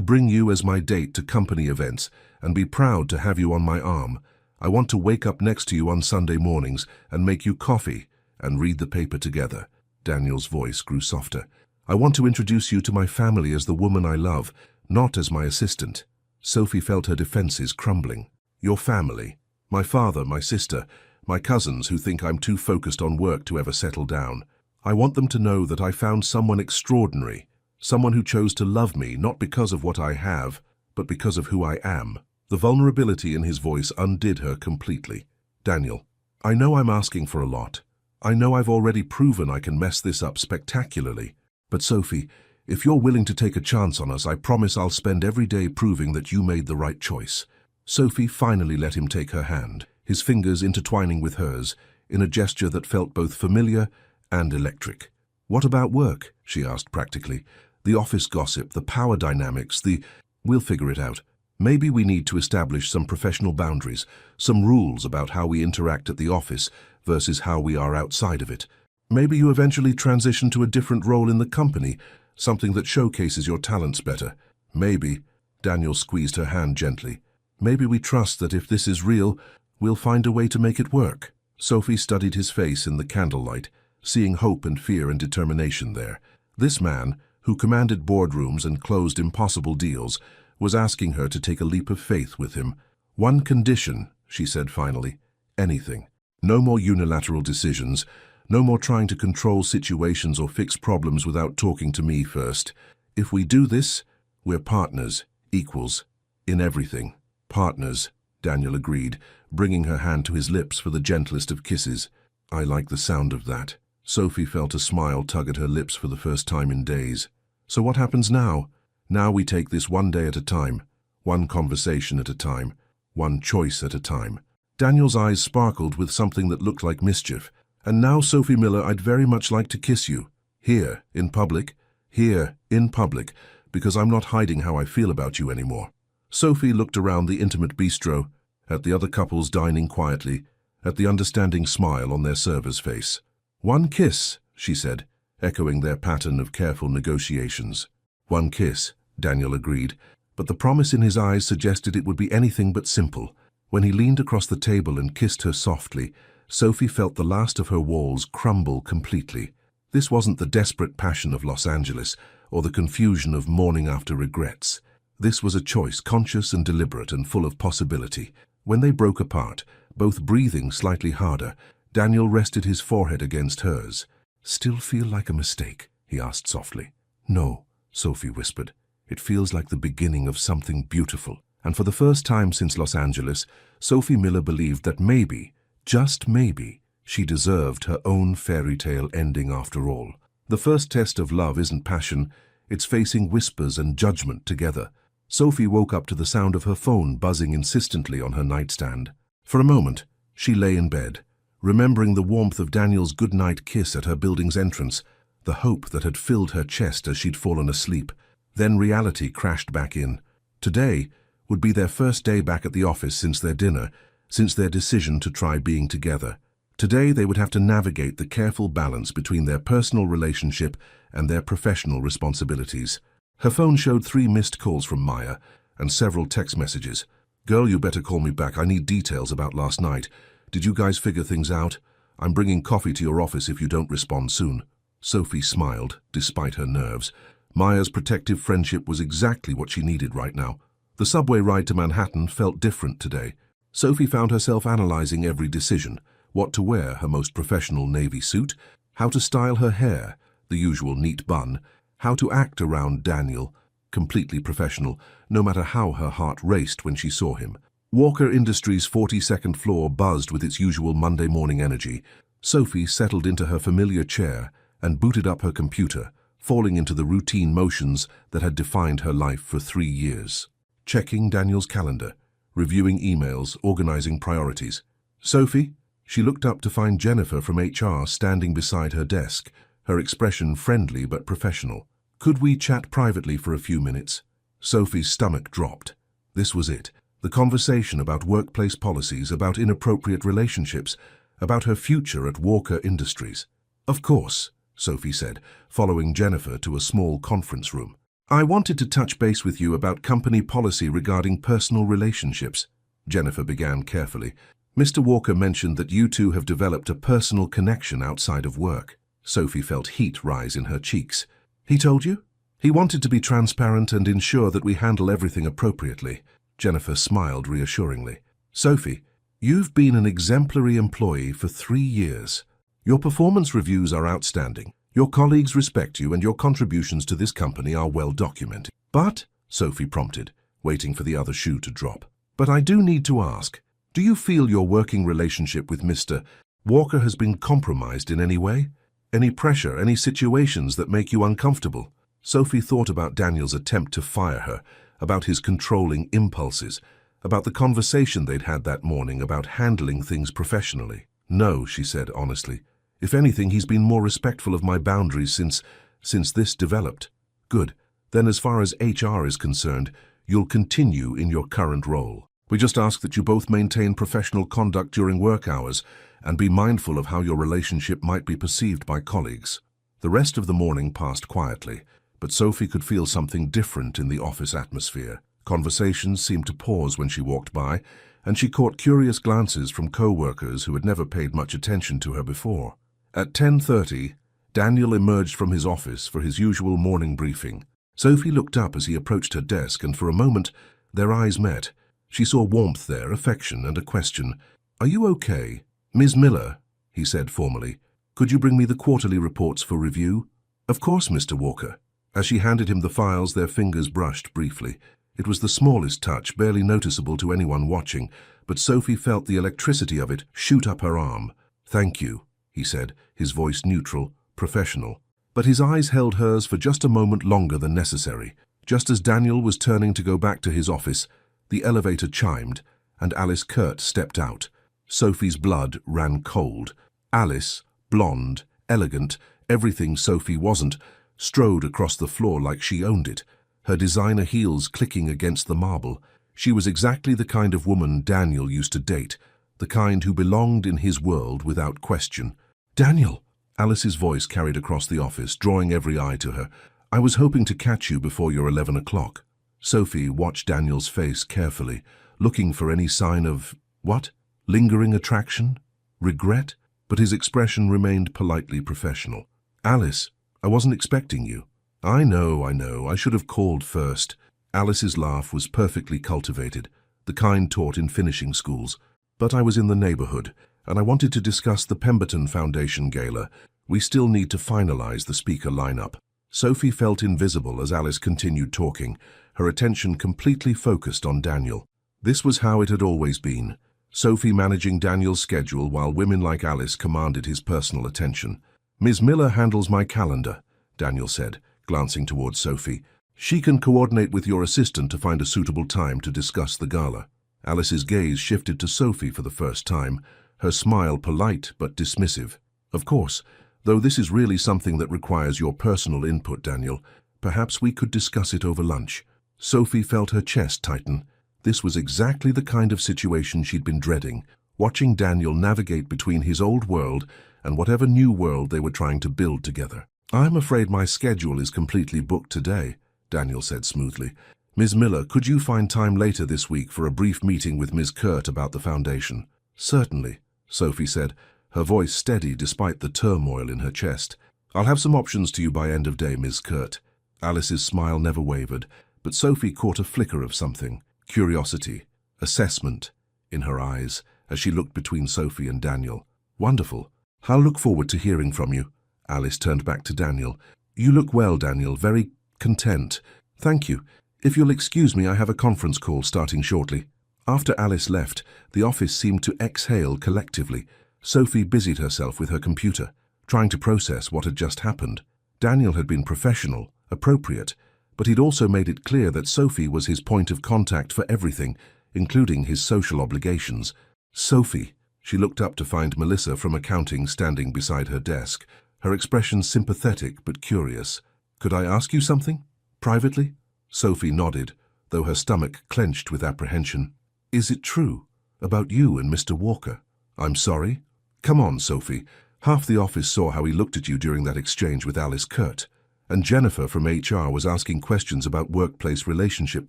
[SPEAKER 1] bring you as my date to company events and be proud to have you on my arm. I want to wake up next to you on Sunday mornings and make you coffee and read the paper together." Daniel's voice grew softer. "I want to introduce you to my family as the woman I love, not as my assistant." Sophie felt her defenses crumbling. "Your family. My father, my sister, my cousins who think I'm too focused on work to ever settle down. I want them to know that I found someone extraordinary, someone who chose to love me not because of what I have, but because of who I am." The vulnerability in his voice undid her completely. "Daniel, I know I'm asking for a lot. I know I've already proven I can mess this up spectacularly. But Sophie, if you're willing to take a chance on us, I promise I'll spend every day proving that you made the right choice." Sophie finally let him take her hand, his fingers intertwining with hers, in a gesture that felt both familiar and electric. "What about work?" she asked practically. "The office gossip, the power dynamics, the—" "We'll figure it out. Maybe we need to establish some professional boundaries, some rules about how we interact at the office versus how we are outside of it. Maybe you eventually transition to a different role in the company, something that showcases your talents better. Maybe," Daniel squeezed her hand gently, "maybe we trust that if this is real, we'll find a way to make it work." Sophie studied his face in the candlelight, seeing hope and fear and determination there. This man, who commanded boardrooms and closed impossible deals, was asking her to take a leap of faith with him. "One condition," she said finally. "Anything. No more unilateral decisions. No more trying to control situations or fix problems without talking to me first. If we do this, we're partners, equals, in everything." "Partners," Daniel agreed, bringing her hand to his lips for the gentlest of kisses. "I like the sound of that." Sophie felt a smile tug at her lips for the first time in days. "So what happens now?" "Now we take this one day at a time, one conversation at a time, one choice at a time." Daniel's eyes sparkled with something that looked like mischief. "And now, Sophie Miller, I'd very much like to kiss you. Here, in public. Here, in public, because I'm not hiding how I feel about you anymore." Sophie looked around the intimate bistro, at the other couples dining quietly, at the understanding smile on their server's face. "One kiss," she said, echoing their pattern of careful negotiations. "One kiss," Daniel agreed, but the promise in his eyes suggested it would be anything but simple. When he leaned across the table and kissed her softly, Sophie felt the last of her walls crumble completely. This wasn't the desperate passion of Los Angeles or the confusion of morning after regrets. This was a choice, conscious and deliberate and full of possibility. When they broke apart, both breathing slightly harder, Daniel rested his forehead against hers. "Still feel like a mistake?" he asked softly. "No," Sophie whispered. "It feels like the beginning of something beautiful." And for the first time since Los Angeles, Sophie Miller believed that maybe, just maybe, she deserved her own fairy tale ending after all. The first test of love isn't passion, it's facing whispers and judgment together. Sophie woke up to the sound of her phone buzzing insistently on her nightstand. For a moment, she lay in bed, remembering the warmth of Daniel's goodnight kiss at her building's entrance, the hope that had filled her chest as she'd fallen asleep. Then reality crashed back in. Today would be their first day back at the office since their dinner, since their decision to try being together. Today they would have to navigate the careful balance between their personal relationship and their professional responsibilities. Her phone showed 3 missed calls from Maya and several text messages. "Girl, you better call me back. I need details about last night. Did you guys figure things out? I'm bringing coffee to your office if you don't respond soon." Sophie smiled, despite her nerves. Maya's protective friendship was exactly what she needed right now. The subway ride to Manhattan felt different today. Sophie found herself analyzing every decision: what to wear, her most professional navy suit; how to style her hair, the usual neat bun; how to act around Daniel, completely professional, no matter how her heart raced when she saw him. Walker Industries' 42nd floor buzzed with its usual Monday morning energy. Sophie settled into her familiar chair and booted up her computer, falling into the routine motions that had defined her life for 3 years. Checking Daniel's calendar, reviewing emails, organizing priorities. "Sophie?" She looked up to find Jennifer from HR standing beside her desk, her expression friendly but professional. "Could we chat privately for a few minutes?" Sophie's stomach dropped. This was it. The conversation about workplace policies, about inappropriate relationships, about her future at Walker Industries. "Of course," Sophie said, following Jennifer to a small conference room. "I wanted to touch base with you about company policy regarding personal relationships," Jennifer began carefully. "Mr. Walker mentioned that you two have developed a personal connection outside of work." Sophie felt heat rise in her cheeks. "He told you?" "He wanted to be transparent and ensure that we handle everything appropriately." Jennifer smiled reassuringly. "Sophie, you've been an exemplary employee for 3 years. Your performance reviews are outstanding. Your colleagues respect you and your contributions to this company are well documented. But," Sophie prompted, waiting for the other shoe to drop, "but I do need to ask, do you feel your working relationship with Mr. Walker has been compromised in any way? Any pressure, any situations that make you uncomfortable?" Sophie thought about Daniel's attempt to fire her, about his controlling impulses, about the conversation they'd had that morning about handling things professionally. "No," she said honestly. "If anything, he's been more respectful of my boundaries since this developed." "Good. Then as far as HR is concerned, you'll continue in your current role. We just ask that you both maintain professional conduct during work hours and be mindful of how your relationship might be perceived by colleagues." The rest of the morning passed quietly, but Sophie could feel something different in the office atmosphere. Conversations seemed to pause when she walked by, and she caught curious glances from co-workers who had never paid much attention to her before. At 10:30, Daniel emerged from his office for his usual morning briefing. Sophie looked up as he approached her desk, and for a moment, their eyes met. She saw warmth there, affection, and a question. "Are you okay?" "Ms. Miller," he said formally, "could you bring me the quarterly reports for review?" "Of course, Mr. Walker." As she handed him the files, their fingers brushed briefly. It was the smallest touch, barely noticeable to anyone watching, but Sophie felt the electricity of it shoot up her arm. "Thank you," he said, his voice neutral, professional. But his eyes held hers for just a moment longer than necessary. Just as Daniel was turning to go back to his office, the elevator chimed, and Alice Kurt stepped out. Sophie's blood ran cold. Alice, blonde, elegant, everything Sophie wasn't, strode across the floor like she owned it, her designer heels clicking against the marble. She was exactly the kind of woman Daniel used to date, the kind who belonged in his world without question. "Daniel!" Alice's voice carried across the office, drawing every eye to her. "I was hoping to catch you before your 11 o'clock. Sophie watched Daniel's face carefully, looking for any sign of, what? Lingering attraction? Regret? But his expression remained politely professional. "Alice, I wasn't expecting you." I know. I should have called first." Alice's laugh was perfectly cultivated, the kind taught in finishing schools. "But I was in the neighborhood, and I wanted to discuss the Pemberton Foundation Gala. We still need to finalize the speaker lineup." Sophie felt invisible as Alice continued talking, her attention completely focused on Daniel. This was how it had always been. Sophie managing Daniel's schedule while women like Alice commanded his personal attention. "Ms. Miller handles my calendar," Daniel said, glancing towards Sophie. "She can coordinate with your assistant to find a suitable time to discuss the gala." Alice's gaze shifted to Sophie for the first time, her smile polite but dismissive. "Of course, though this is really something that requires your personal input, Daniel. Perhaps we could discuss it over lunch." Sophie felt her chest tighten. This was exactly the kind of situation she'd been dreading, watching Daniel navigate between his old world and whatever new world they were trying to build together. "I'm afraid my schedule is completely booked today," Daniel said smoothly. "Ms. Miller, could you find time later this week for a brief meeting with Ms. Kurt about the foundation?" "Certainly," Sophie said, her voice steady despite the turmoil in her chest. "I'll have some options to you by end of day, Ms. Kurt." Alice's smile never wavered, but Sophie caught a flicker of something. Curiosity, assessment, in her eyes as she looked between Sophie and Daniel. "Wonderful. I'll look forward to hearing from you." Alice turned back to Daniel. "You look well, Daniel, very content." "Thank you. If you'll excuse me, I have a conference call starting shortly." After Alice left, the office seemed to exhale collectively. Sophie busied herself with her computer, trying to process what had just happened. Daniel had been professional, appropriate, but he'd also made it clear that Sophie was his point of contact for everything, including his social obligations. "Sophie." She looked up to find Melissa from accounting standing beside her desk, her expression sympathetic but curious. "Could I ask you something? Privately?" Sophie nodded, though her stomach clenched with apprehension. "Is it true? About you and Mr. Walker?" "I'm sorry?" "Come on, Sophie. Half the office saw how he looked at you during that exchange with Alice Kurt. And Jennifer from HR was asking questions about workplace relationship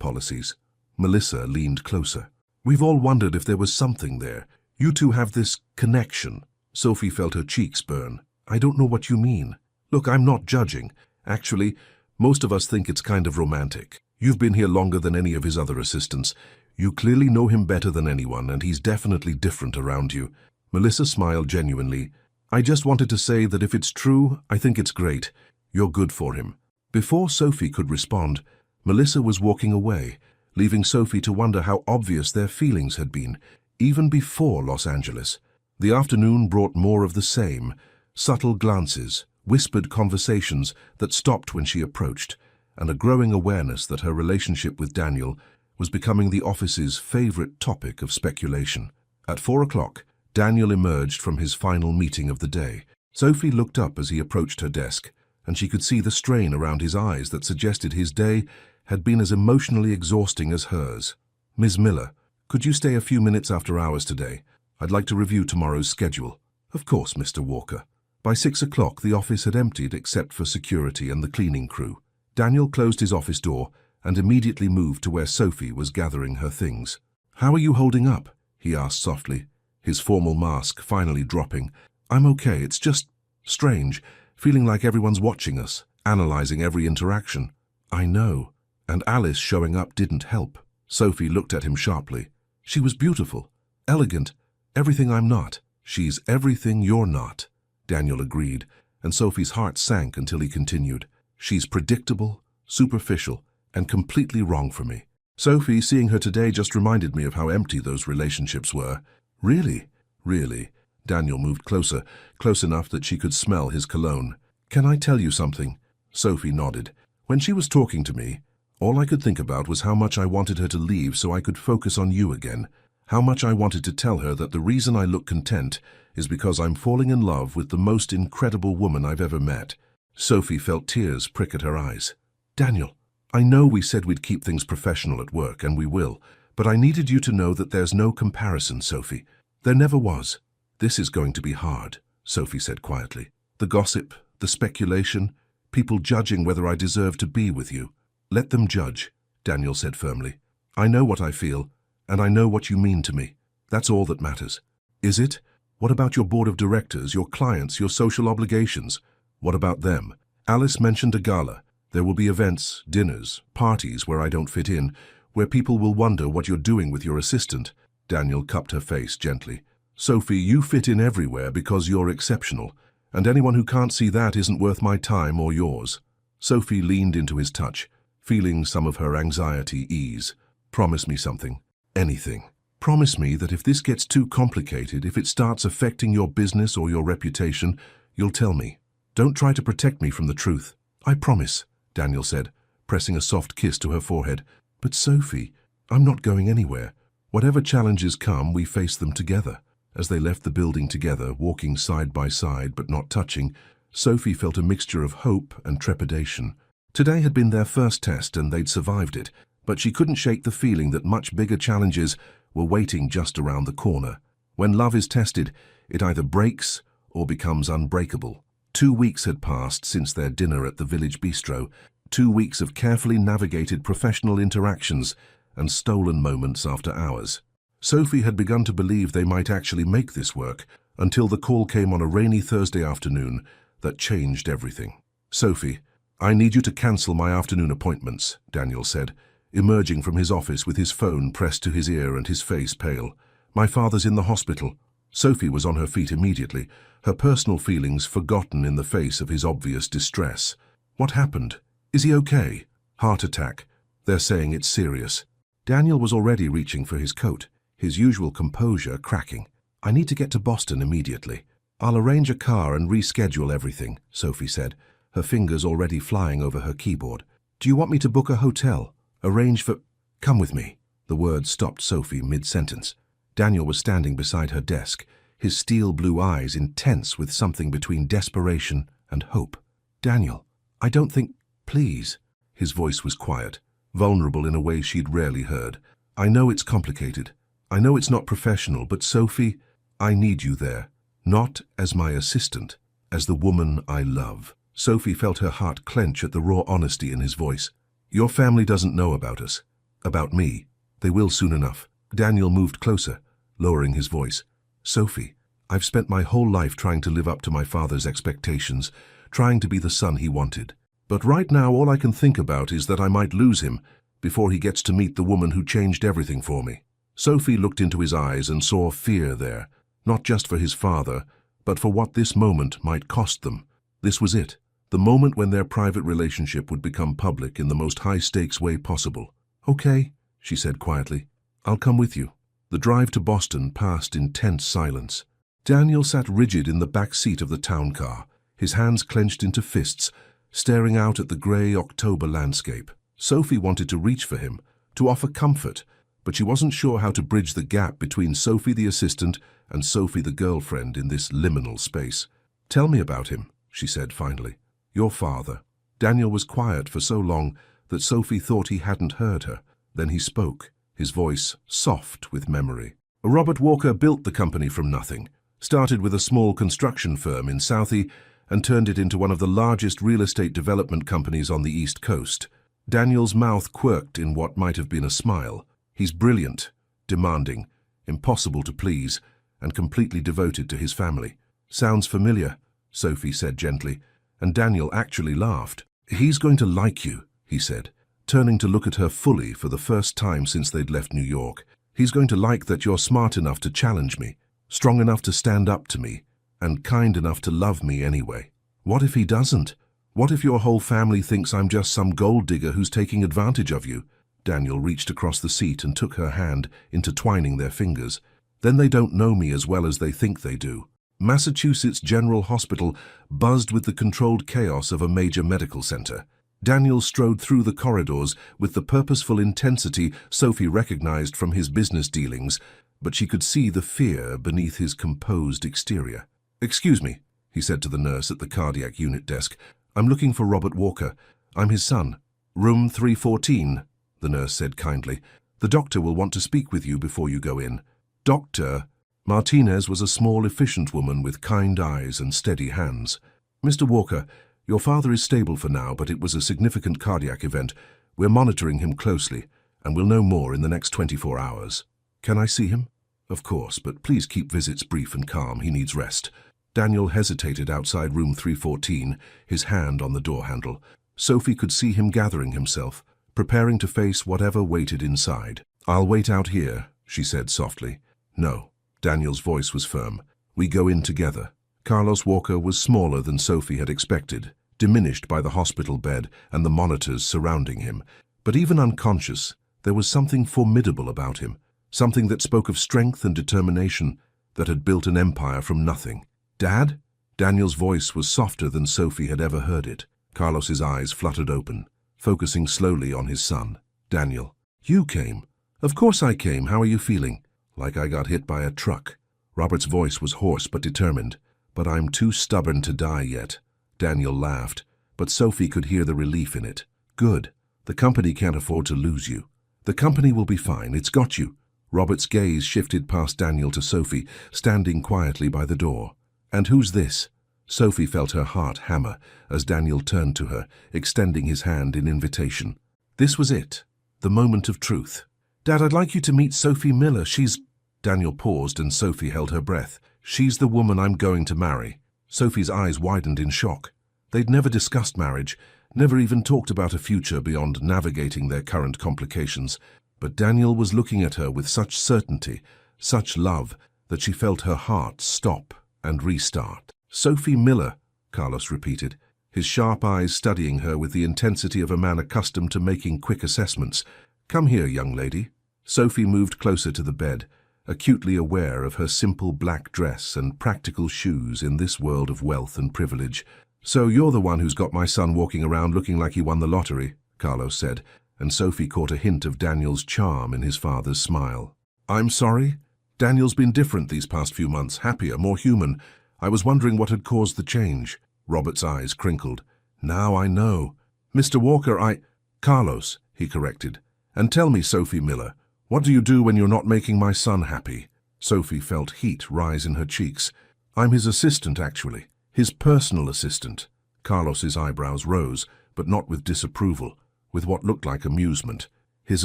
[SPEAKER 1] policies." Melissa leaned closer. "We've all wondered if there was something there. You two have this connection." Sophie felt her cheeks burn. "I don't know what you mean." "Look, I'm not judging. Actually, most of us think it's kind of romantic. You've been here longer than any of his other assistants. You clearly know him better than anyone, and he's definitely different around you." Melissa smiled genuinely. "I just wanted to say that if it's true, I think it's great. You're good for him." Before Sophie could respond, Melissa was walking away, leaving Sophie to wonder how obvious their feelings had been, even before Los Angeles. The afternoon brought more of the same, subtle glances, whispered conversations that stopped when she approached, and a growing awareness that her relationship with Daniel was becoming the office's favorite topic of speculation. At 4 o'clock, Daniel emerged from his final meeting of the day. Sophie looked up as he approached her desk, and she could see the strain around his eyes that suggested his day had been as emotionally exhausting as hers. "Ms. Miller, could you stay a few minutes after hours today? I'd like to review tomorrow's schedule." "Of course, Mr. Walker." By 6 o'clock, the office had emptied except for security and the cleaning crew. Daniel closed his office door and immediately moved to where Sophie was gathering her things. "How are you holding up?" he asked softly, his formal mask finally dropping. "I'm okay, it's just strange, feeling like everyone's watching us, analyzing every interaction." "I know." And Alice showing up didn't help. Sophie looked at him sharply. "She was beautiful, elegant, everything I'm not." "She's everything you're not," Daniel agreed, and Sophie's heart sank until he continued. "She's predictable, superficial, and completely wrong for me." Sophie, seeing her today, just reminded me of how empty those relationships were. "Really?" "Really." Daniel moved closer, close enough that she could smell his cologne. "Can I tell you something?" Sophie nodded. "When she was talking to me, all I could think about was how much I wanted her to leave so I could focus on you again. How much I wanted to tell her that the reason I look content is because I'm falling in love with the most incredible woman I've ever met." Sophie felt tears prick at her eyes. "Daniel, I know we said we'd keep things professional at work, and we will, but I needed you to know that there's no comparison, Sophie. There never was." "This is going to be hard," Sophie said quietly. "The gossip, the speculation, people judging whether I deserve to be with you." "Let them judge," Daniel said firmly. "I know what I feel, and I know what you mean to me. That's all that matters." "Is it? What about your board of directors, your clients, your social obligations? What about them?" "Alice mentioned a gala. There will be events, dinners, parties where I don't fit in, where people will wonder what you're doing with your assistant." Daniel cupped her face gently. "Sophie, you fit in everywhere because you're exceptional, and anyone who can't see that isn't worth my time or yours." Sophie leaned into his touch, feeling some of her anxiety ease. Promise me something. Anything. Promise me that if this gets too complicated, if it starts affecting your business or your reputation, you'll tell me. Don't try to protect me from the truth. I promise, Daniel said, pressing a soft kiss to her forehead. But Sophie, I'm not going anywhere. Whatever challenges come, we face them together. As they left the building together, walking side by side but not touching, Sophie felt a mixture of hope and trepidation. Today had been their first test and they'd survived it, but she couldn't shake the feeling that much bigger challenges were waiting just around the corner. When love is tested, it either breaks or becomes unbreakable. 2 weeks had passed since their dinner at the village bistro, 2 weeks of carefully navigated professional interactions and stolen moments after hours. Sophie had begun to believe they might actually make this work until the call came on a rainy Thursday afternoon that changed everything. Sophie, I need you to cancel my afternoon appointments, Daniel said, emerging from his office with his phone pressed to his ear and his face pale. My father's in the hospital. Sophie was on her feet immediately, her personal feelings forgotten in the face of his obvious distress. What happened? Is he okay? Heart attack. They're saying it's serious. Daniel was already reaching for his coat, his usual composure cracking. I need to get to Boston immediately. I'll arrange a car and reschedule everything, Sophie said, her fingers already flying over her keyboard. Do you want me to book a hotel? Arrange for... Come with me. The words stopped Sophie mid-sentence. Daniel was standing beside her desk, his steel blue eyes intense with something between desperation and hope. Daniel, I don't think... Please. His voice was quiet, vulnerable in a way she'd rarely heard. I know it's complicated. I know it's not professional, but Sophie, I need you there. Not as my assistant, as the woman I love. Sophie felt her heart clench at the raw honesty in his voice. Your family doesn't know about us. About me. They will soon enough. Daniel moved closer, lowering his voice. Sophie, I've spent my whole life trying to live up to my father's expectations, trying to be the son he wanted. But right now all I can think about is that I might lose him before he gets to meet the woman who changed everything for me. Sophie looked into his eyes and saw fear there, not just for his father, but for what this moment might cost them. This was it, the moment when their private relationship would become public in the most high-stakes way possible. Okay, she said quietly. I'll come with you. The drive to Boston passed in tense silence. Daniel sat rigid in the back seat of the town car, his hands clenched into fists, staring out at the grey October landscape. Sophie wanted to reach for him, to offer comfort, but she wasn't sure how to bridge the gap between Sophie the assistant and Sophie the girlfriend in this liminal space. Tell me about him, she said finally. Your father. Daniel was quiet for so long that Sophie thought he hadn't heard her. Then he spoke, his voice soft with memory. Robert Walker built the company from nothing, started with a small construction firm in Southie and turned it into one of the largest real estate development companies on the East Coast. Daniel's mouth quirked in what might have been a smile. He's brilliant, demanding, impossible to please, and completely devoted to his family. Sounds familiar, Sophie said gently, and Daniel actually laughed. He's going to like you, he said, turning to look at her fully for the first time since they'd left New York. He's going to like that you're smart enough to challenge me, strong enough to stand up to me, and kind enough to love me anyway. What if he doesn't? What if your whole family thinks I'm just some gold digger who's taking advantage of you? Daniel reached across the seat and took her hand, intertwining their fingers. Then they don't know me as well as they think they do. Massachusetts General Hospital buzzed with the controlled chaos of a major medical center. Daniel strode through the corridors with the purposeful intensity Sophie recognized from his business dealings, but she could see the fear beneath his composed exterior. Excuse me, he said to the nurse at the cardiac unit desk. I'm looking for Robert Walker. I'm his son. Room 314, the nurse said kindly. The doctor will want to speak with you before you go in. Doctor? Martinez was a small, efficient woman with kind eyes and steady hands. Mr. Walker, your father is stable for now, but it was a significant cardiac event. We're monitoring him closely, and we'll know more in the next 24 hours. Can I see him? Of course, but please keep visits brief and calm. He needs rest. Daniel hesitated outside room 314, his hand on the door handle. Sophie could see him gathering himself, preparing to face whatever waited inside. I'll wait out here, she said softly. No. Daniel's voice was firm. We go in together. Carlos Walker was smaller than Sophie had expected, diminished by the hospital bed and the monitors surrounding him. But even unconscious, there was something formidable about him, something that spoke of strength and determination, that had built an empire from nothing. "Dad?" Daniel's voice was softer than Sophie had ever heard it. Carlos's eyes fluttered open, focusing slowly on his son. "Daniel, you came." "Of course I came. How are you feeling?" "Like I got hit by a truck." Robert's voice was hoarse but determined. "But I'm too stubborn to die yet." Daniel laughed, but Sophie could hear the relief in it. "Good. The company can't afford to lose you." "The company will be fine. It's got you." Robert's gaze shifted past Daniel to Sophie, standing quietly by the door. "And who's this?" Sophie felt her heart hammer as Daniel turned to her, extending his hand in invitation. This was it, the moment of truth. "Dad, I'd like you to meet Sophie Miller. She's—" Daniel paused and Sophie held her breath. "She's the woman I'm going to marry." Sophie's eyes widened in shock. They'd never discussed marriage, never even talked about a future beyond navigating their current complications. But Daniel was looking at her with such certainty, such love, that she felt her heart stop and restart. "Sophie Miller," Carlos repeated, his sharp eyes studying her with the intensity of a man accustomed to making quick assessments. "Come here, young lady." Sophie moved closer to the bed, acutely aware of her simple black dress and practical shoes in this world of wealth and privilege. "So you're the one who's got my son walking around looking like he won the lottery," Carlos said, and Sophie caught a hint of Daniel's charm in his father's smile. "I'm sorry? Daniel's been different these past few months, happier, more human. I was wondering what had caused the change." Robert's eyes crinkled. "Now I know. Mr. Walker, Carlos," he corrected. "And tell me, Sophie Miller, what do you do when you're not making my son happy?" Sophie felt heat rise in her cheeks. "I'm his assistant, actually. His personal assistant." Carlos's eyebrows rose, but not with disapproval, with what looked like amusement. "His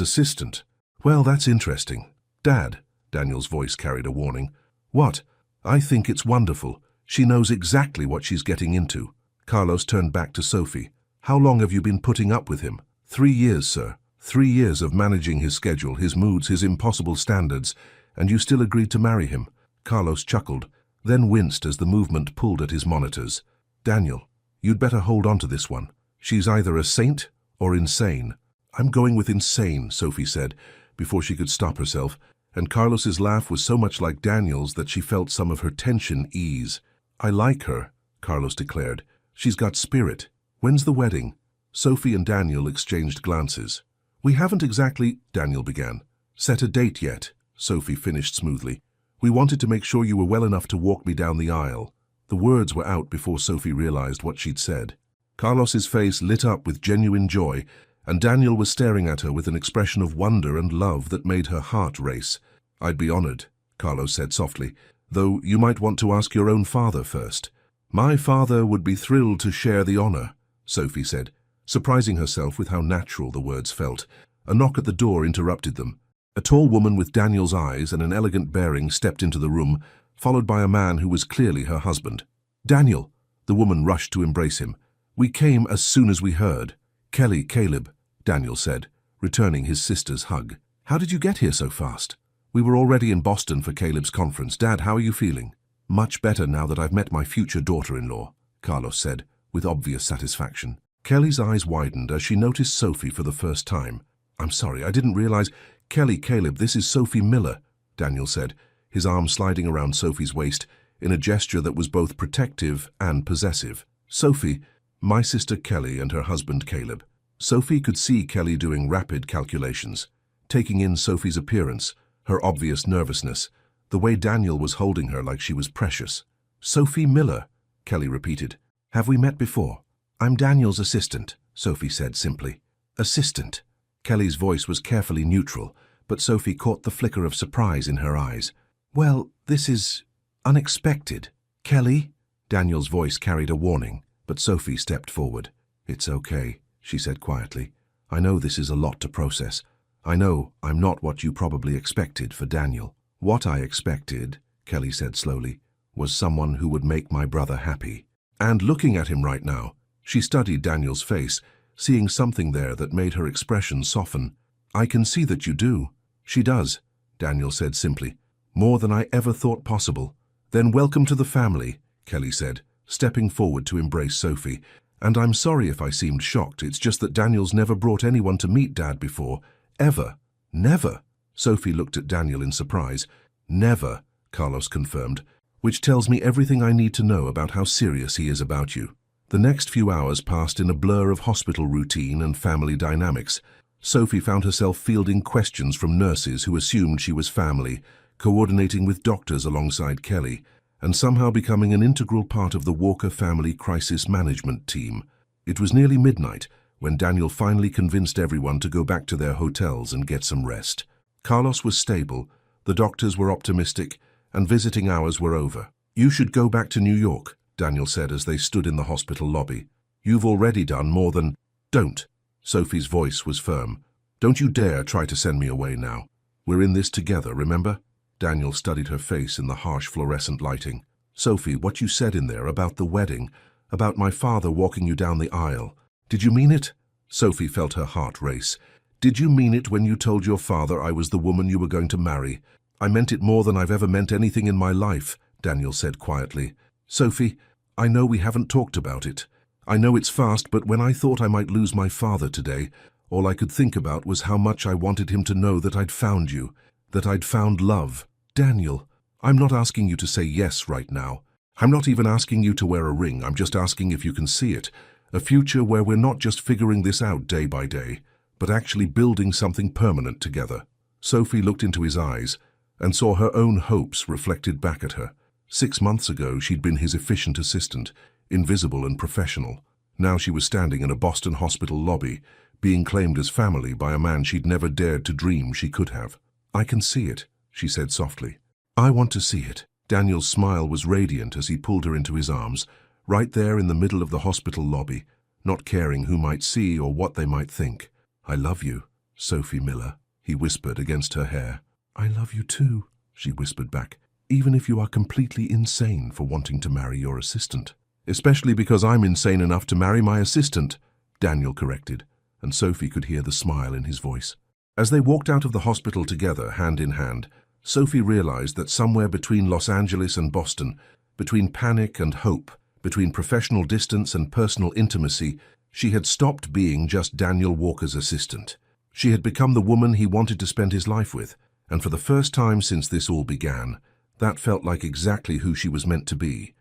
[SPEAKER 1] assistant? Well, that's interesting." "Dad," Daniel's voice carried a warning. "What?" "I think it's wonderful. She knows exactly what she's getting into." Carlos turned back to Sophie. "How long have you been putting up with him?" 3 years, sir. 3 years of managing his schedule, his moods, his impossible standards, and you still agreed to marry him." Carlos chuckled, then winced as the movement pulled at his monitors. "Daniel, you'd better hold on to this one. She's either a saint or insane." "I'm going with insane," Sophie said, before she could stop herself, and Carlos's laugh was so much like Daniel's that she felt some of her tension ease. "I like her," Carlos declared. "She's got spirit. When's the wedding?" Sophie and Daniel exchanged glances. "We haven't exactly," Daniel began, "set a date yet," Sophie finished smoothly. "We wanted to make sure you were well enough to walk me down the aisle." The words were out before Sophie realized what she'd said. Carlos's face lit up with genuine joy, and Daniel was staring at her with an expression of wonder and love that made her heart race. "I'd be honored," Carlos said softly, "though you might want to ask your own father first." "My father would be thrilled to share the honor," Sophie said, surprising herself with how natural the words felt. A knock at the door interrupted them. A tall woman with Daniel's eyes and an elegant bearing stepped into the room, followed by a man who was clearly her husband. "Daniel!" The woman rushed to embrace him. "We came as soon as we heard." "Kelly, Caleb," Daniel said, returning his sister's hug. "How did you get here so fast?" "We were already in Boston for Caleb's conference. Dad, how are you feeling?" "Much better now that I've met my future daughter-in-law," Carlos said, with obvious satisfaction. Kelly's eyes widened as she noticed Sophie for the first time. "I'm sorry, I didn't realize—" "Kelly, Caleb, this is Sophie Miller," Daniel said, his arm sliding around Sophie's waist in a gesture that was both protective and possessive. "Sophie, my sister Kelly and her husband Caleb." Sophie could see Kelly doing rapid calculations, taking in Sophie's appearance, her obvious nervousness, the way Daniel was holding her like she was precious. "Sophie Miller," Kelly repeated. "Have we met before?" "I'm Daniel's assistant," Sophie said simply. "Assistant." Kelly's voice was carefully neutral, but Sophie caught the flicker of surprise in her eyes. "Well, this is unexpected." "Kelly?" Daniel's voice carried a warning, but Sophie stepped forward. "It's okay," she said quietly. "I know this is a lot to process. I know I'm not what you probably expected for Daniel." "What I expected," Kelly said slowly, "was someone who would make my brother happy." And looking at him right now, she studied Daniel's face, seeing something there that made her expression soften. "I can see that you do." "She does," Daniel said simply. "More than I ever thought possible." "Then welcome to the family," Kelly said, stepping forward to embrace Sophie, And I'm sorry if I seemed shocked, it's just that Daniel's never brought anyone to meet Dad before. Ever. Never. Sophie looked at Daniel in surprise. Never, Carlos confirmed, which tells me everything I need to know about how serious he is about you. The next few hours passed in a blur of hospital routine and family dynamics. Sophie found herself fielding questions from nurses who assumed she was family, coordinating with doctors alongside Kelly, and somehow becoming an integral part of the Walker family crisis management team. It was nearly midnight when Daniel finally convinced everyone to go back to their hotels and get some rest. Carlos was stable, the doctors were optimistic, and visiting hours were over. "You should go back to New York," Daniel said as they stood in the hospital lobby. "You've already done more than—" "Don't." Sophie's voice was firm. "Don't you dare try to send me away now. We're in this together, remember?" Daniel studied her face in the harsh fluorescent lighting. "Sophie, what you said in there about the wedding, about my father walking you down the aisle, did you mean it?" Sophie felt her heart race. "Did you mean it when you told your father I was the woman you were going to marry?" "I meant it more than I've ever meant anything in my life," Daniel said quietly. "Sophie, I know we haven't talked about it. I know it's fast, but when I thought I might lose my father today, all I could think about was how much I wanted him to know that I'd found you, that I'd found love." "Daniel, I'm not asking you to say yes right now. I'm not even asking you to wear a ring. I'm just asking if you can see it. A future where we're not just figuring this out day by day, but actually building something permanent together." Sophie looked into his eyes and saw her own hopes reflected back at her. 6 months ago, she'd been his efficient assistant, invisible and professional. Now she was standing in a Boston hospital lobby, being claimed as family by a man she'd never dared to dream she could have. "I can see it," she said softly. "I want to see it." Daniel's smile was radiant as he pulled her into his arms, right there in the middle of the hospital lobby, not caring who might see or what they might think. "I love you, Sophie Miller," he whispered against her hair. "I love you too," she whispered back, "even if you are completely insane for wanting to marry your assistant." "Especially because I'm insane enough to marry my assistant," Daniel corrected, and Sophie could hear the smile in his voice. As they walked out of the hospital together, hand in hand, Sophie realized that somewhere between Los Angeles and Boston, between panic and hope, between professional distance and personal intimacy, she had stopped being just Daniel Walker's assistant. She had become the woman he wanted to spend his life with, and for the first time since this all began, that felt like exactly who she was meant to be.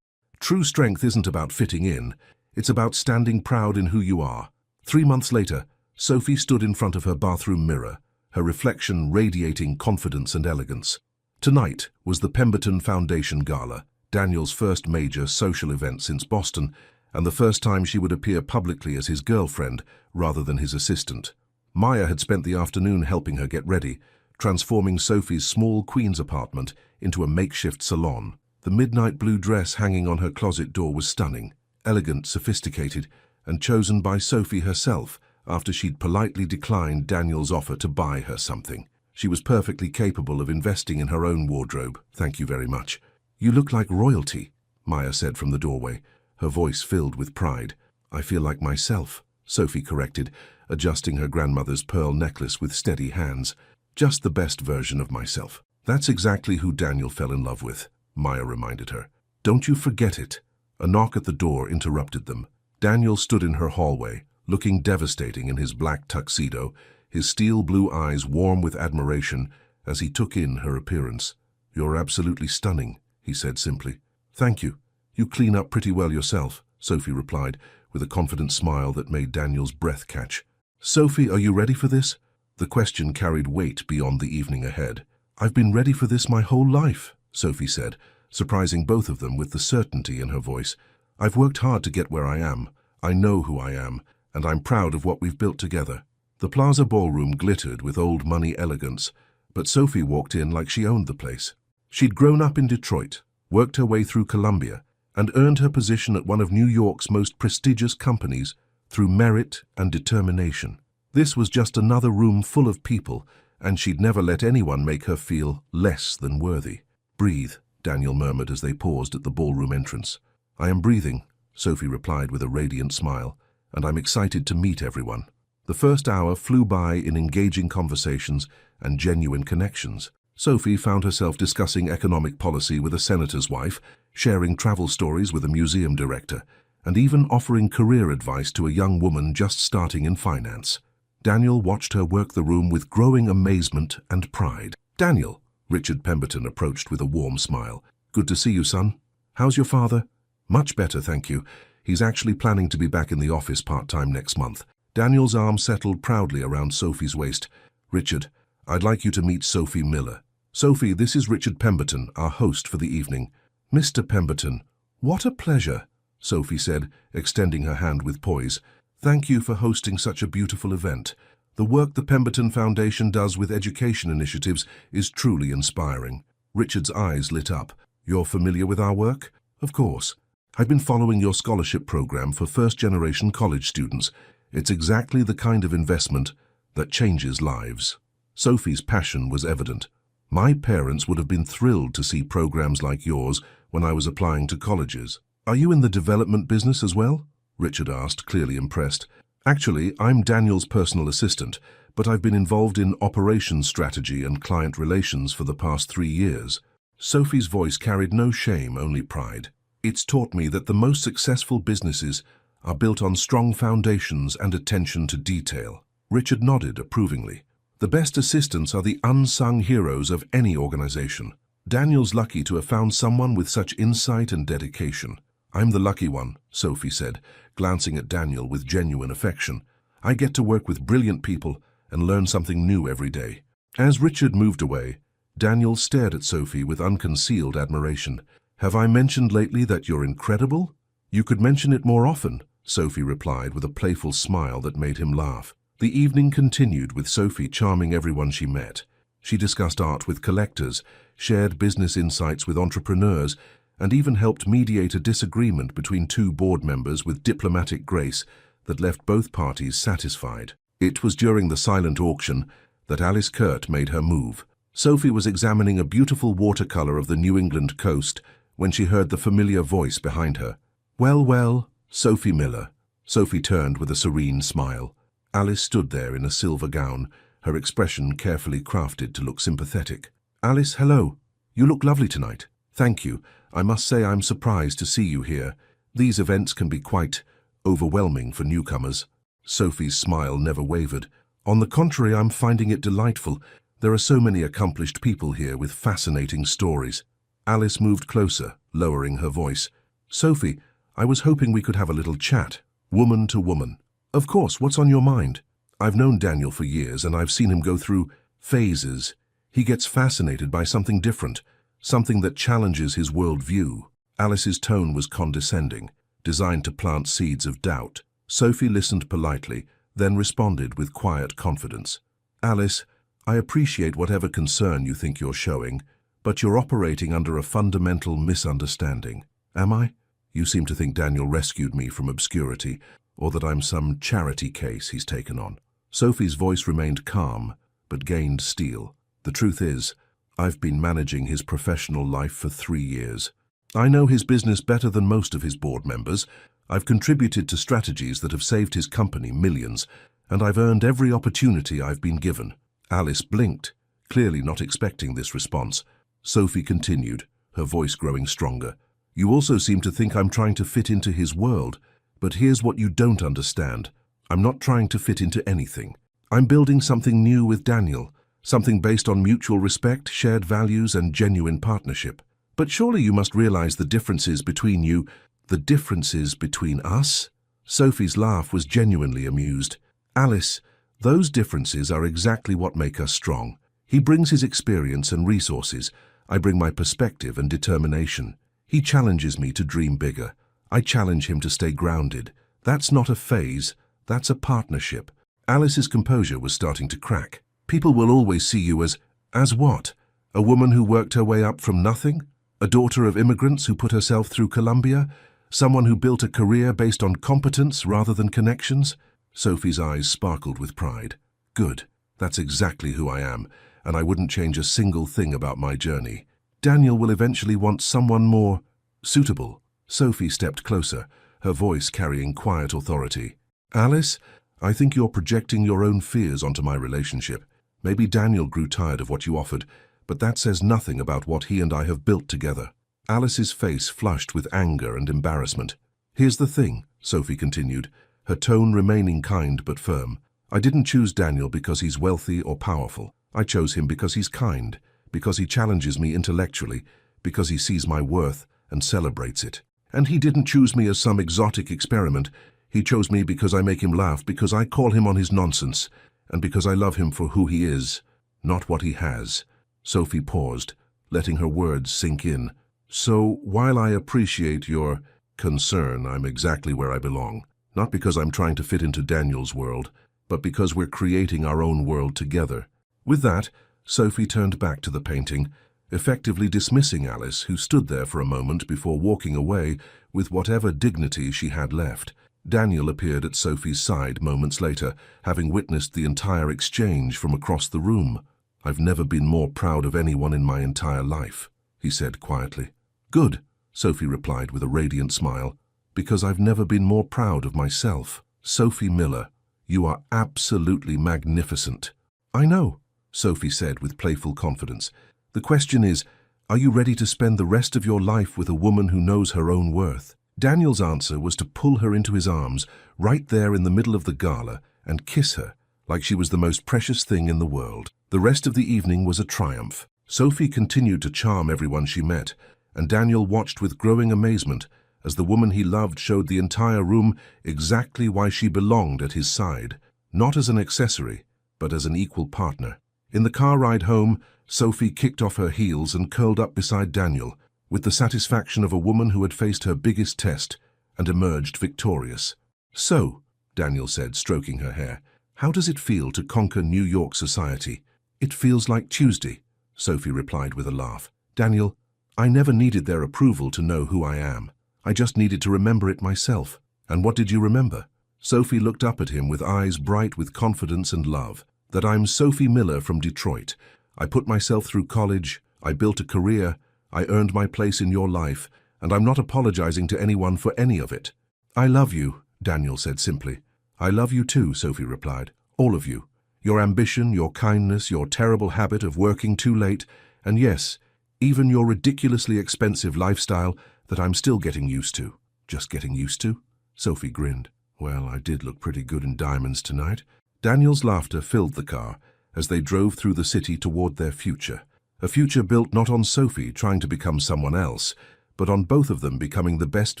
[SPEAKER 1] True strength isn't about fitting in, it's about standing proud in who you are. 3 months later, Sophie stood in front of her bathroom mirror, her reflection radiating confidence and elegance. Tonight was the Pemberton Foundation Gala, Daniel's first major social event since Boston, and the first time she would appear publicly as his girlfriend rather than his assistant. Maya had spent the afternoon helping her get ready, transforming Sophie's small Queens apartment into a makeshift salon. The midnight blue dress hanging on her closet door was stunning, elegant, sophisticated, and chosen by Sophie herself after she'd politely declined Daniel's offer to buy her something. She was perfectly capable of investing in her own wardrobe. "Thank you very much." "You look like royalty," Maya said from the doorway, her voice filled with pride. "I feel like myself," Sophie corrected, adjusting her grandmother's pearl necklace with steady hands. "Just the best version of myself." "That's exactly who Daniel fell in love with," Maya reminded her. "Don't you forget it." A knock at the door interrupted them. Daniel stood in her hallway, looking devastating in his black tuxedo, his steel blue eyes warm with admiration as he took in her appearance. "You're absolutely stunning," he said simply. "Thank you. You clean up pretty well yourself," Sophie replied, with a confident smile that made Daniel's breath catch. "Sophie, are you ready for this?" The question carried weight beyond the evening ahead. "I've been ready for this my whole life," Sophie said, surprising both of them with the certainty in her voice. "I've worked hard to get where I am. I know who I am, and I'm proud of what we've built together." The Plaza Ballroom glittered with old money elegance, but Sophie walked in like she owned the place. She'd grown up in Detroit, worked her way through Columbia, and earned her position at one of New York's most prestigious companies through merit and determination. This was just another room full of people, and she'd never let anyone make her feel less than worthy. "Breathe," Daniel murmured as they paused at the ballroom entrance. "I am breathing," Sophie replied with a radiant smile, "and I'm excited to meet everyone." The first hour flew by in engaging conversations and genuine connections. Sophie found herself discussing economic policy with a senator's wife, sharing travel stories with a museum director, and even offering career advice to a young woman just starting in finance. Daniel watched her work the room with growing amazement and pride. "Daniel," Richard Pemberton approached with a warm smile. "Good to see you, son. How's your father?" "Much better, thank you. He's actually planning to be back in the office part-time next month." Daniel's arm settled proudly around Sophie's waist. "Richard, I'd like you to meet Sophie Miller. Sophie, this is Richard Pemberton, our host for the evening." "Mr. Pemberton, what a pleasure," Sophie said, extending her hand with poise. "Thank you for hosting such a beautiful event. The work the Pemberton Foundation does with education initiatives is truly inspiring." Richard's eyes lit up. "You're familiar with our work?" "Of course. I've been following your scholarship program for first-generation college students. It's exactly the kind of investment that changes lives." Sophie's passion was evident. "My parents would have been thrilled to see programs like yours when I was applying to colleges." "Are you in the development business as well?" Richard asked, clearly impressed. "Actually, I'm Daniel's personal assistant, but I've been involved in operations strategy and client relations for the past 3 years." Sophie's voice carried no shame, only pride. "It's taught me that the most successful businesses are built on strong foundations and attention to detail." Richard nodded approvingly. "The best assistants are the unsung heroes of any organization. Daniel's lucky to have found someone with such insight and dedication." "I'm the lucky one," Sophie said, glancing at Daniel with genuine affection. "I get to work with brilliant people and learn something new every day." As Richard moved away, Daniel stared at Sophie with unconcealed admiration. "Have I mentioned lately that you're incredible?" "You could mention it more often," Sophie replied with a playful smile that made him laugh. The evening continued with Sophie charming everyone she met. She discussed art with collectors, shared business insights with entrepreneurs, and even helped mediate a disagreement between 2 board members with diplomatic grace that left both parties satisfied. It was during the silent auction that Alice Kurt made her move. Sophie was examining a beautiful watercolor of the New England coast when she heard the familiar voice behind her. "Well, well, Sophie Miller." Sophie turned with a serene smile. Alice stood there in a silver gown, her expression carefully crafted to look sympathetic. "Alice, hello. You look lovely tonight." "Thank you. I must say I'm surprised to see you here. These events can be quite overwhelming for newcomers." Sophie's smile never wavered. "On the contrary, I'm finding it delightful. There are so many accomplished people here with fascinating stories." Alice moved closer, lowering her voice. "Sophie, I was hoping we could have a little chat, woman to woman." "Of course, what's on your mind?" "I've known Daniel for years and I've seen him go through phases. He gets fascinated by something different, something that challenges his worldview." Alice's tone was condescending, designed to plant seeds of doubt. Sophie listened politely, then responded with quiet confidence. "Alice, I appreciate whatever concern you think you're showing, but you're operating under a fundamental misunderstanding." "Am I?" "You seem to think Daniel rescued me from obscurity, or that I'm some charity case he's taken on." Sophie's voice remained calm, but gained steel. "The truth is, I've been managing his professional life for 3 years. I know his business better than most of his board members. I've contributed to strategies that have saved his company millions, and I've earned every opportunity I've been given." Alice blinked, clearly not expecting this response. Sophie continued, her voice growing stronger. "You also seem to think I'm trying to fit into his world, but here's what you don't understand. I'm not trying to fit into anything. I'm building something new with Daniel, something based on mutual respect, shared values, and genuine partnership. But surely you must realize the differences between you, the differences between us?" Sophie's laugh was genuinely amused. "Alice, those differences are exactly what make us strong. He brings his experience and resources. I bring my perspective and determination. He challenges me to dream bigger. I challenge him to stay grounded. That's not a phase, that's a partnership." Alice's composure was starting to crack. "People will always see you as what? A woman who worked her way up from nothing? A daughter of immigrants who put herself through Columbia? Someone who built a career based on competence rather than connections?" Sophie's eyes sparkled with pride. "Good. That's exactly who I am, and I wouldn't change a single thing about my journey. Daniel will eventually want someone more suitable." Sophie stepped closer, her voice carrying quiet authority. "Alice, I think you're projecting your own fears onto my relationship. Maybe Daniel grew tired of what you offered, but that says nothing about what he and I have built together." Alice's face flushed with anger and embarrassment. Here's the thing, Sophie continued, her tone remaining kind but firm. I didn't choose Daniel because he's wealthy or powerful. I chose him because he's kind, because he challenges me intellectually, because he sees my worth and celebrates it. And he didn't choose me as some exotic experiment. He chose me because I make him laugh, because I call him on his nonsense, and because I love him for who he is, not what he has. Sophie paused, letting her words sink in. So, while I appreciate your concern, I'm exactly where I belong. Not because I'm trying to fit into Daniel's world, but because we're creating our own world together. With that, Sophie turned back to the painting, effectively dismissing Alice, who stood there for a moment before walking away with whatever dignity she had left. Daniel appeared at Sophie's side moments later, having witnessed the entire exchange from across the room. I've never been more proud of anyone in my entire life, he said quietly. Good, Sophie replied with a radiant smile, because I've never been more proud of myself. Sophie Miller, you are absolutely magnificent. I know, Sophie said with playful confidence. The question is, are you ready to spend the rest of your life with a woman who knows her own worth? Daniel's answer was to pull her into his arms, right there in the middle of the gala, and kiss her, like she was the most precious thing in the world. The rest of the evening was a triumph. Sophie continued to charm everyone she met, and Daniel watched with growing amazement as the woman he loved showed the entire room exactly why she belonged at his side, not as an accessory, but as an equal partner. In the car ride home, Sophie kicked off her heels and curled up beside Daniel, with the satisfaction of a woman who had faced her biggest test and emerged victorious. So, Daniel said, stroking her hair, how does it feel to conquer New York society? It feels like Tuesday, Sophie replied with a laugh. Daniel, I never needed their approval to know who I am. I just needed to remember it myself. And what did you remember? Sophie looked up at him with eyes bright with confidence and love. That I'm Sophie Miller from Detroit. I put myself through college, I built a career, I earned my place in your life, and I'm not apologizing to anyone for any of it. I love you, Daniel said simply. I love you too, Sophie replied. All of you. Your ambition, your kindness, your terrible habit of working too late, and yes, even your ridiculously expensive lifestyle that I'm still getting used to. Just getting used to? Sophie grinned. Well, I did look pretty good in diamonds tonight. Daniel's laughter filled the car as they drove through the city toward their future. A future built not on Sophie trying to become someone else, but on both of them becoming the best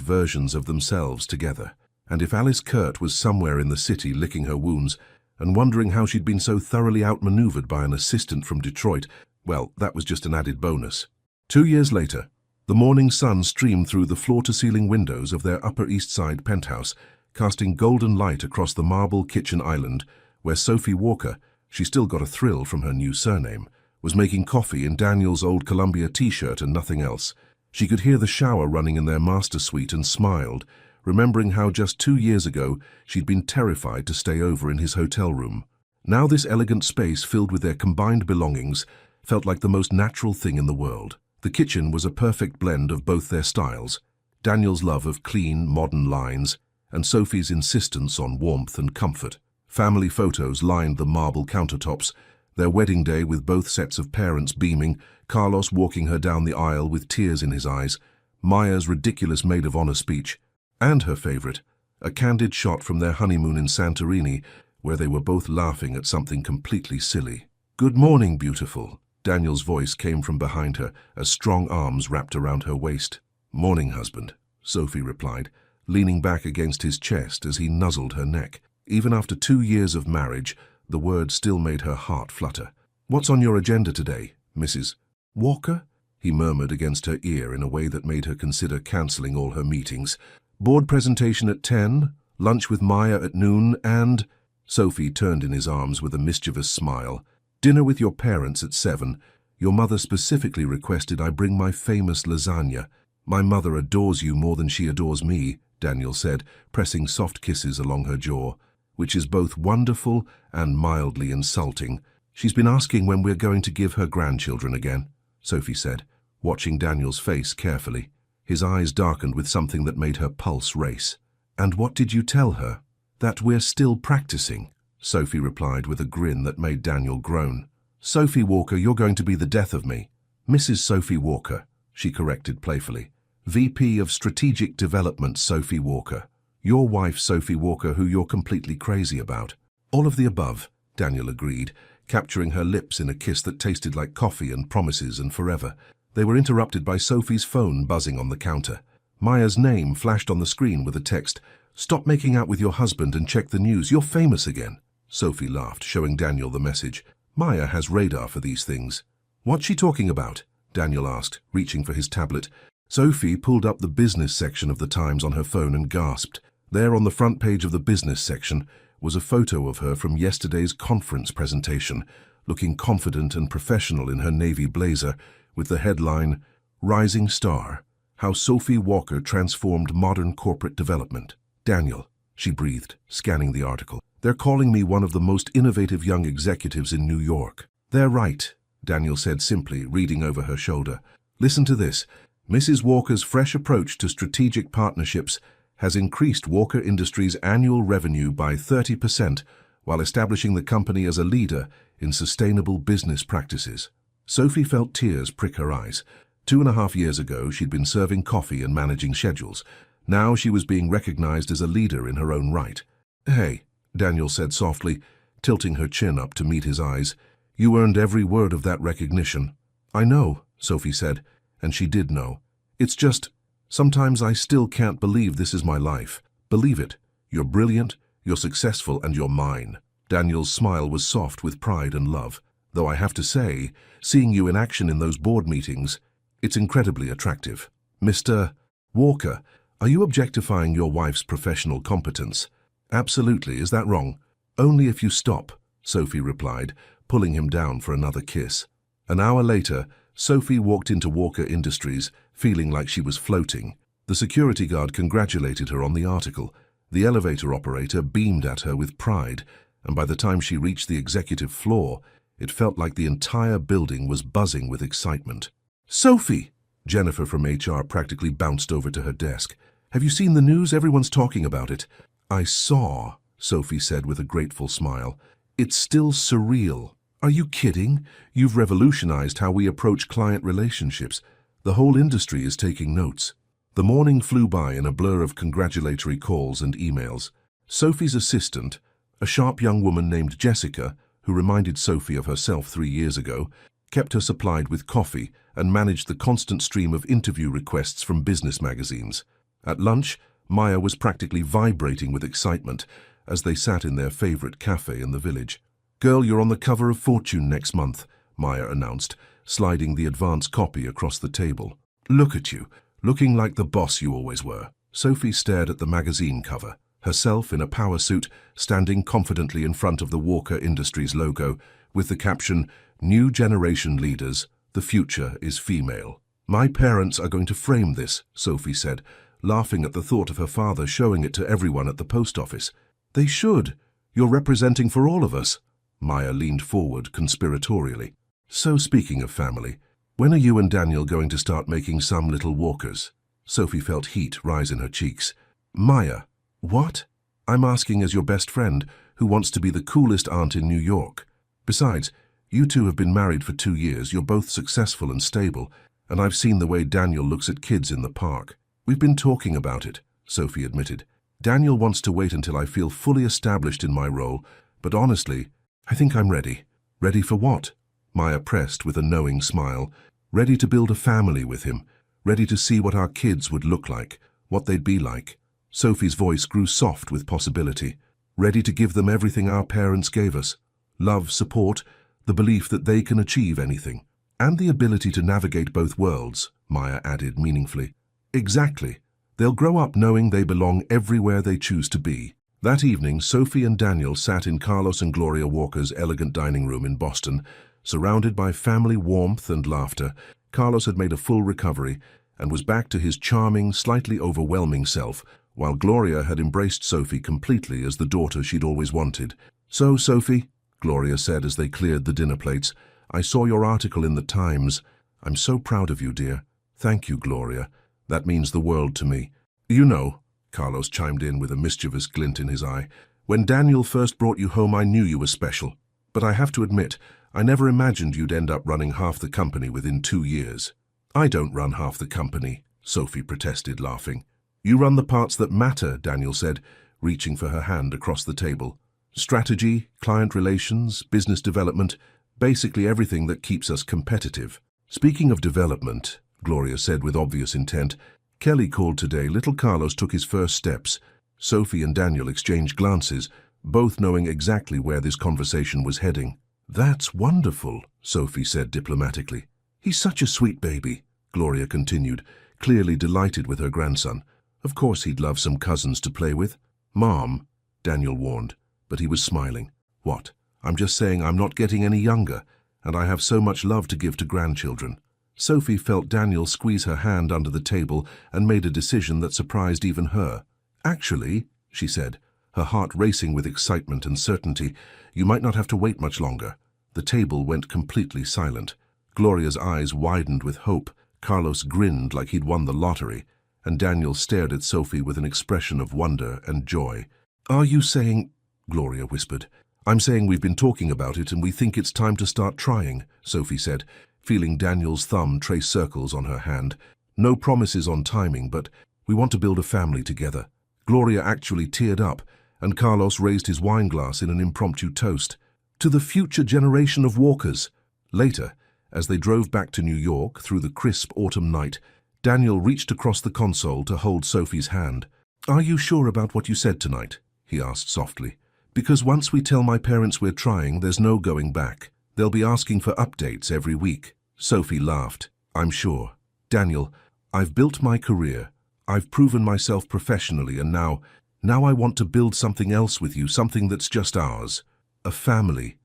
[SPEAKER 1] versions of themselves together. And if Alice Kurt was somewhere in the city licking her wounds and wondering how she'd been so thoroughly outmaneuvered by an assistant from Detroit, well, that was just an added bonus. 2 years later, the morning sun streamed through the floor-to-ceiling windows of their Upper East Side penthouse, casting golden light across the marble kitchen island, where Sophie Walker, she still got a thrill from her new surname, was making coffee in Daniel's old Columbia t-shirt and nothing else. She could hear the shower running in their master suite and smiled, remembering how just 2 years ago she'd been terrified to stay over in his hotel room. Now this elegant space filled with their combined belongings felt like the most natural thing in the world. The kitchen was a perfect blend of both their styles, Daniel's love of clean, modern lines, and Sophie's insistence on warmth and comfort. Family photos lined the marble countertops, their wedding day with both sets of parents beaming, Carlos walking her down the aisle with tears in his eyes, Maya's ridiculous maid of honor speech, and her favorite, a candid shot from their honeymoon in Santorini, where they were both laughing at something completely silly. Good morning, beautiful. Daniel's voice came from behind her as strong arms wrapped around her waist. Morning, husband, Sophie replied, leaning back against his chest as he nuzzled her neck. Even after 2 years of marriage, the word still made her heart flutter. What's on your agenda today, Mrs. Walker? He murmured against her ear in a way that made her consider cancelling all her meetings. Board presentation at 10, lunch with Maya at noon, and... Sophie turned in his arms with a mischievous smile. Dinner with your parents at 7. Your mother specifically requested I bring my famous lasagna. My mother adores you more than she adores me, Daniel said, pressing soft kisses along her jaw, which is both wonderful and mildly insulting. She's been asking when we're going to give her grandchildren again, Sophie said, watching Daniel's face carefully. His eyes darkened with something that made her pulse race. And what did you tell her? That we're still practicing, Sophie replied with a grin that made Daniel groan. Sophie Walker, you're going to be the death of me. Mrs. Sophie Walker, she corrected playfully. VP of Strategic Development Sophie Walker. Your wife Sophie Walker, who you're completely crazy about. All of the above, Daniel agreed, capturing her lips in a kiss that tasted like coffee and promises and forever. They were interrupted by Sophie's phone buzzing on the counter. Maya's name flashed on the screen with a text, "Stop making out with your husband and check the news. You're famous again." Sophie laughed, showing Daniel the message. Maya has radar for these things. "What's she talking about?" Daniel asked, reaching for his tablet. Sophie pulled up the business section of the Times on her phone and gasped. There on the front page of the business section was a photo of her from yesterday's conference presentation, looking confident and professional in her navy blazer, with the headline, "Rising Star, How Sophie Walker Transformed Modern Corporate Development." "Daniel," she breathed, scanning the article. "They're calling me one of the most innovative young executives in New York." "They're right," Daniel said simply, reading over her shoulder. "Listen to this. Mrs. Walker's fresh approach to strategic partnerships has increased Walker Industries' annual revenue by 30% while establishing the company as a leader in sustainable business practices." Sophie felt tears prick her eyes. 2.5 years ago, she'd been serving coffee and managing schedules. Now she was being recognized as a leader in her own right. "Hey," Daniel said softly, tilting her chin up to meet his eyes. "You earned every word of that recognition." "I know," Sophie said, and she did know. "It's just, sometimes I still can't believe this is my life." "Believe it. You're brilliant, you're successful, and you're mine." Daniel's smile was soft with pride and love. "Though I have to say, seeing you in action in those board meetings, it's incredibly attractive." "Mr. Walker, are you objectifying your wife's professional competence?" "Absolutely. Is that wrong?" "Only if you stop," Sophie replied, pulling him down for another kiss. An hour later, Sophie walked into Walker Industries, feeling like she was floating. The security guard congratulated her on the article. The elevator operator beamed at her with pride, and by the time she reached the executive floor, it felt like the entire building was buzzing with excitement. "Sophie!" Jennifer from HR practically bounced over to her desk. "Have you seen the news? Everyone's talking about it." "I saw," Sophie said with a grateful smile. "It's still surreal." "Are you kidding? You've revolutionized how we approach client relationships. The whole industry is taking notes." The morning flew by in a blur of congratulatory calls and emails. Sophie's assistant, a sharp young woman named Jessica, who reminded Sophie of herself 3 years ago, kept her supplied with coffee and managed the constant stream of interview requests from business magazines. At lunch, Maya was practically vibrating with excitement as they sat in their favorite cafe in the village. "Girl, you're on the cover of Fortune next month," Maya announced, sliding the advance copy across the table. "Look at you, looking like the boss you always were." Sophie stared at the magazine cover, herself in a power suit, standing confidently in front of the Walker Industries logo, with the caption, "New Generation Leaders, the Future is Female." "My parents are going to frame this," Sophie said, laughing at the thought of her father showing it to everyone at the post office. "They should. You're representing for all of us." Maya leaned forward conspiratorially. "So speaking of family, when are you and Daniel going to start making some little walkers?" Sophie felt heat rise in her cheeks. "Maya, what?" "I'm asking as your best friend, who wants to be the coolest aunt in New York. Besides, you two have been married for 2 years, you're both successful and stable, and I've seen the way Daniel looks at kids in the park." "We've been talking about it," Sophie admitted. "Daniel wants to wait until I feel fully established in my role, but honestly, I think I'm ready." "Ready for what?" Maya pressed with a knowing smile. "Ready to build a family with him, ready to see what our kids would look like, what they'd be like." Sophie's voice grew soft with possibility. "Ready to give them everything our parents gave us. Love, support, the belief that they can achieve anything. And the ability to navigate both worlds," Maya added meaningfully. "Exactly. They'll grow up knowing they belong everywhere they choose to be." That evening, Sophie and Daniel sat in Carlos and Gloria Walker's elegant dining room in Boston, surrounded by family warmth and laughter. Carlos had made a full recovery and was back to his charming, slightly overwhelming self, while Gloria had embraced Sophie completely as the daughter she'd always wanted. "So, Sophie," Gloria said as they cleared the dinner plates, "I saw your article in the Times. I'm so proud of you, dear." "Thank you, Gloria. That means the world to me." "You know," Carlos chimed in with a mischievous glint in his eye, "when Daniel first brought you home, I knew you were special. But I have to admit, I never imagined you'd end up running half the company within 2 years." "I don't run half the company," Sophie protested, laughing. You run the parts that matter, Daniel said, reaching for her hand across the table. Strategy, client relations, business development, basically everything that keeps us competitive. Speaking of development, Gloria said with obvious intent, Kelly called today. Little Carlos took his first steps. Sophie and Daniel exchanged glances, both knowing exactly where this conversation was heading. That's wonderful, Sophie said diplomatically. He's such a sweet baby, Gloria continued, clearly delighted with her grandson. Of course he'd love some cousins to play with. Mom, Daniel warned, but he was smiling. What? I'm just saying I'm not getting any younger, and I have so much love to give to grandchildren. Sophie felt Daniel squeeze her hand under the table and made a decision that surprised even her. Actually, she said, her heart racing with excitement and certainty, you might not have to wait much longer. The table went completely silent. Gloria's eyes widened with hope. Carlos grinned like he'd won the lottery, and Daniel stared at Sophie with an expression of wonder and joy. Are you saying, Gloria whispered. I'm saying we've been talking about it and we think it's time to start trying, Sophie said, feeling Daniel's thumb trace circles on her hand. No promises on timing, but we want to build a family together. Gloria actually teared up, and Carlos raised his wine glass in an impromptu toast. To the future generation of walkers. Later, as they drove back to New York through the crisp autumn night, Daniel reached across the console to hold Sophie's hand. Are you sure about what you said tonight? He asked softly. Because once we tell my parents we're trying, there's no going back. They'll be asking for updates every week. Sophie laughed. I'm sure. Daniel, I've built my career. I've proven myself professionally, and now I want to build something else with you, something that's just ours. A family,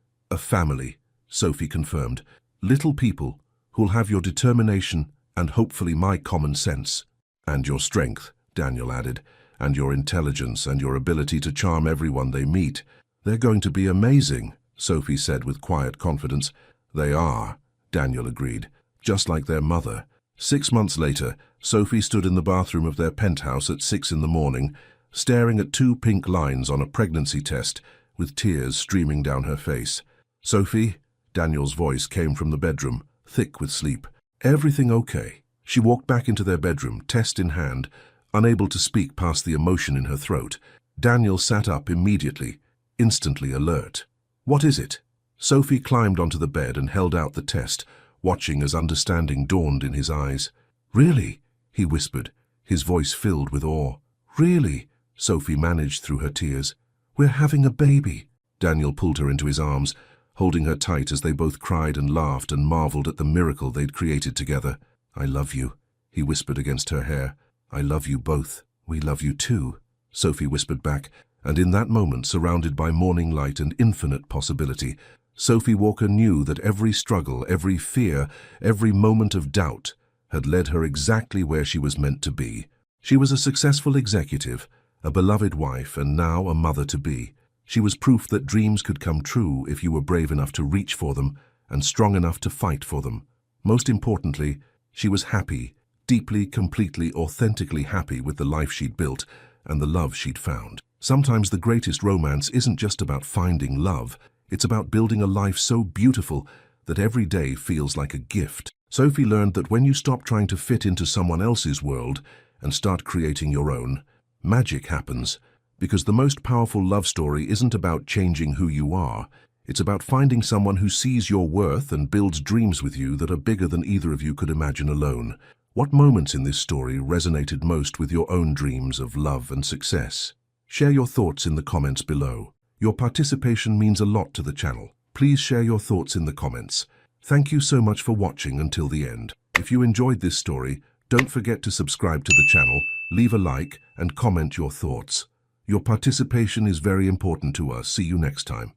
[SPEAKER 1] Sophie confirmed. Little people who'll have your determination and hopefully my common sense. And your strength, Daniel added, and your intelligence and your ability to charm everyone they meet. They're going to be amazing, Sophie said with quiet confidence. They are, Daniel agreed, just like their mother. 6 months later, Sophie stood in the bathroom of their penthouse at 6 in the morning, staring at 2 pink lines on a pregnancy test, with tears streaming down her face. Sophie, Daniel's voice came from the bedroom, thick with sleep. Everything okay? She walked back into their bedroom, test in hand, unable to speak past the emotion in her throat. Daniel sat up immediately, instantly alert. What is it? Sophie climbed onto the bed and held out the test, watching as understanding dawned in his eyes. Really? He whispered, his voice filled with awe. Really? Sophie managed through her tears. We're having a baby. Daniel pulled her into his arms, holding her tight as they both cried and laughed and marveled at the miracle they'd created together. I love you, he whispered against her hair. I love you both. We love you too, Sophie whispered back, and in that moment, surrounded by morning light and infinite possibility, Sophie Walker knew that every struggle, every fear, every moment of doubt had led her exactly where she was meant to be. She was a successful executive, a beloved wife, and now a mother-to-be. She was proof that dreams could come true if you were brave enough to reach for them and strong enough to fight for them. Most importantly, she was happy, deeply, completely, authentically happy with the life she'd built and the love she'd found. Sometimes the greatest romance isn't just about finding love, it's about building a life so beautiful that every day feels like a gift. Sophie learned that when you stop trying to fit into someone else's world and start creating your own, magic happens, because the most powerful love story isn't about changing who you are, it's about finding someone who sees your worth and builds dreams with you that are bigger than either of you could imagine alone. What moments in this story resonated most with your own dreams of love and success? Share your thoughts in the comments below. Your participation means a lot to the channel. Please share your thoughts in the comments. Thank you so much for watching until the end. If you enjoyed this story, don't forget to subscribe to the channel, leave a like, and comment your thoughts. Your participation is very important to us. See you next time.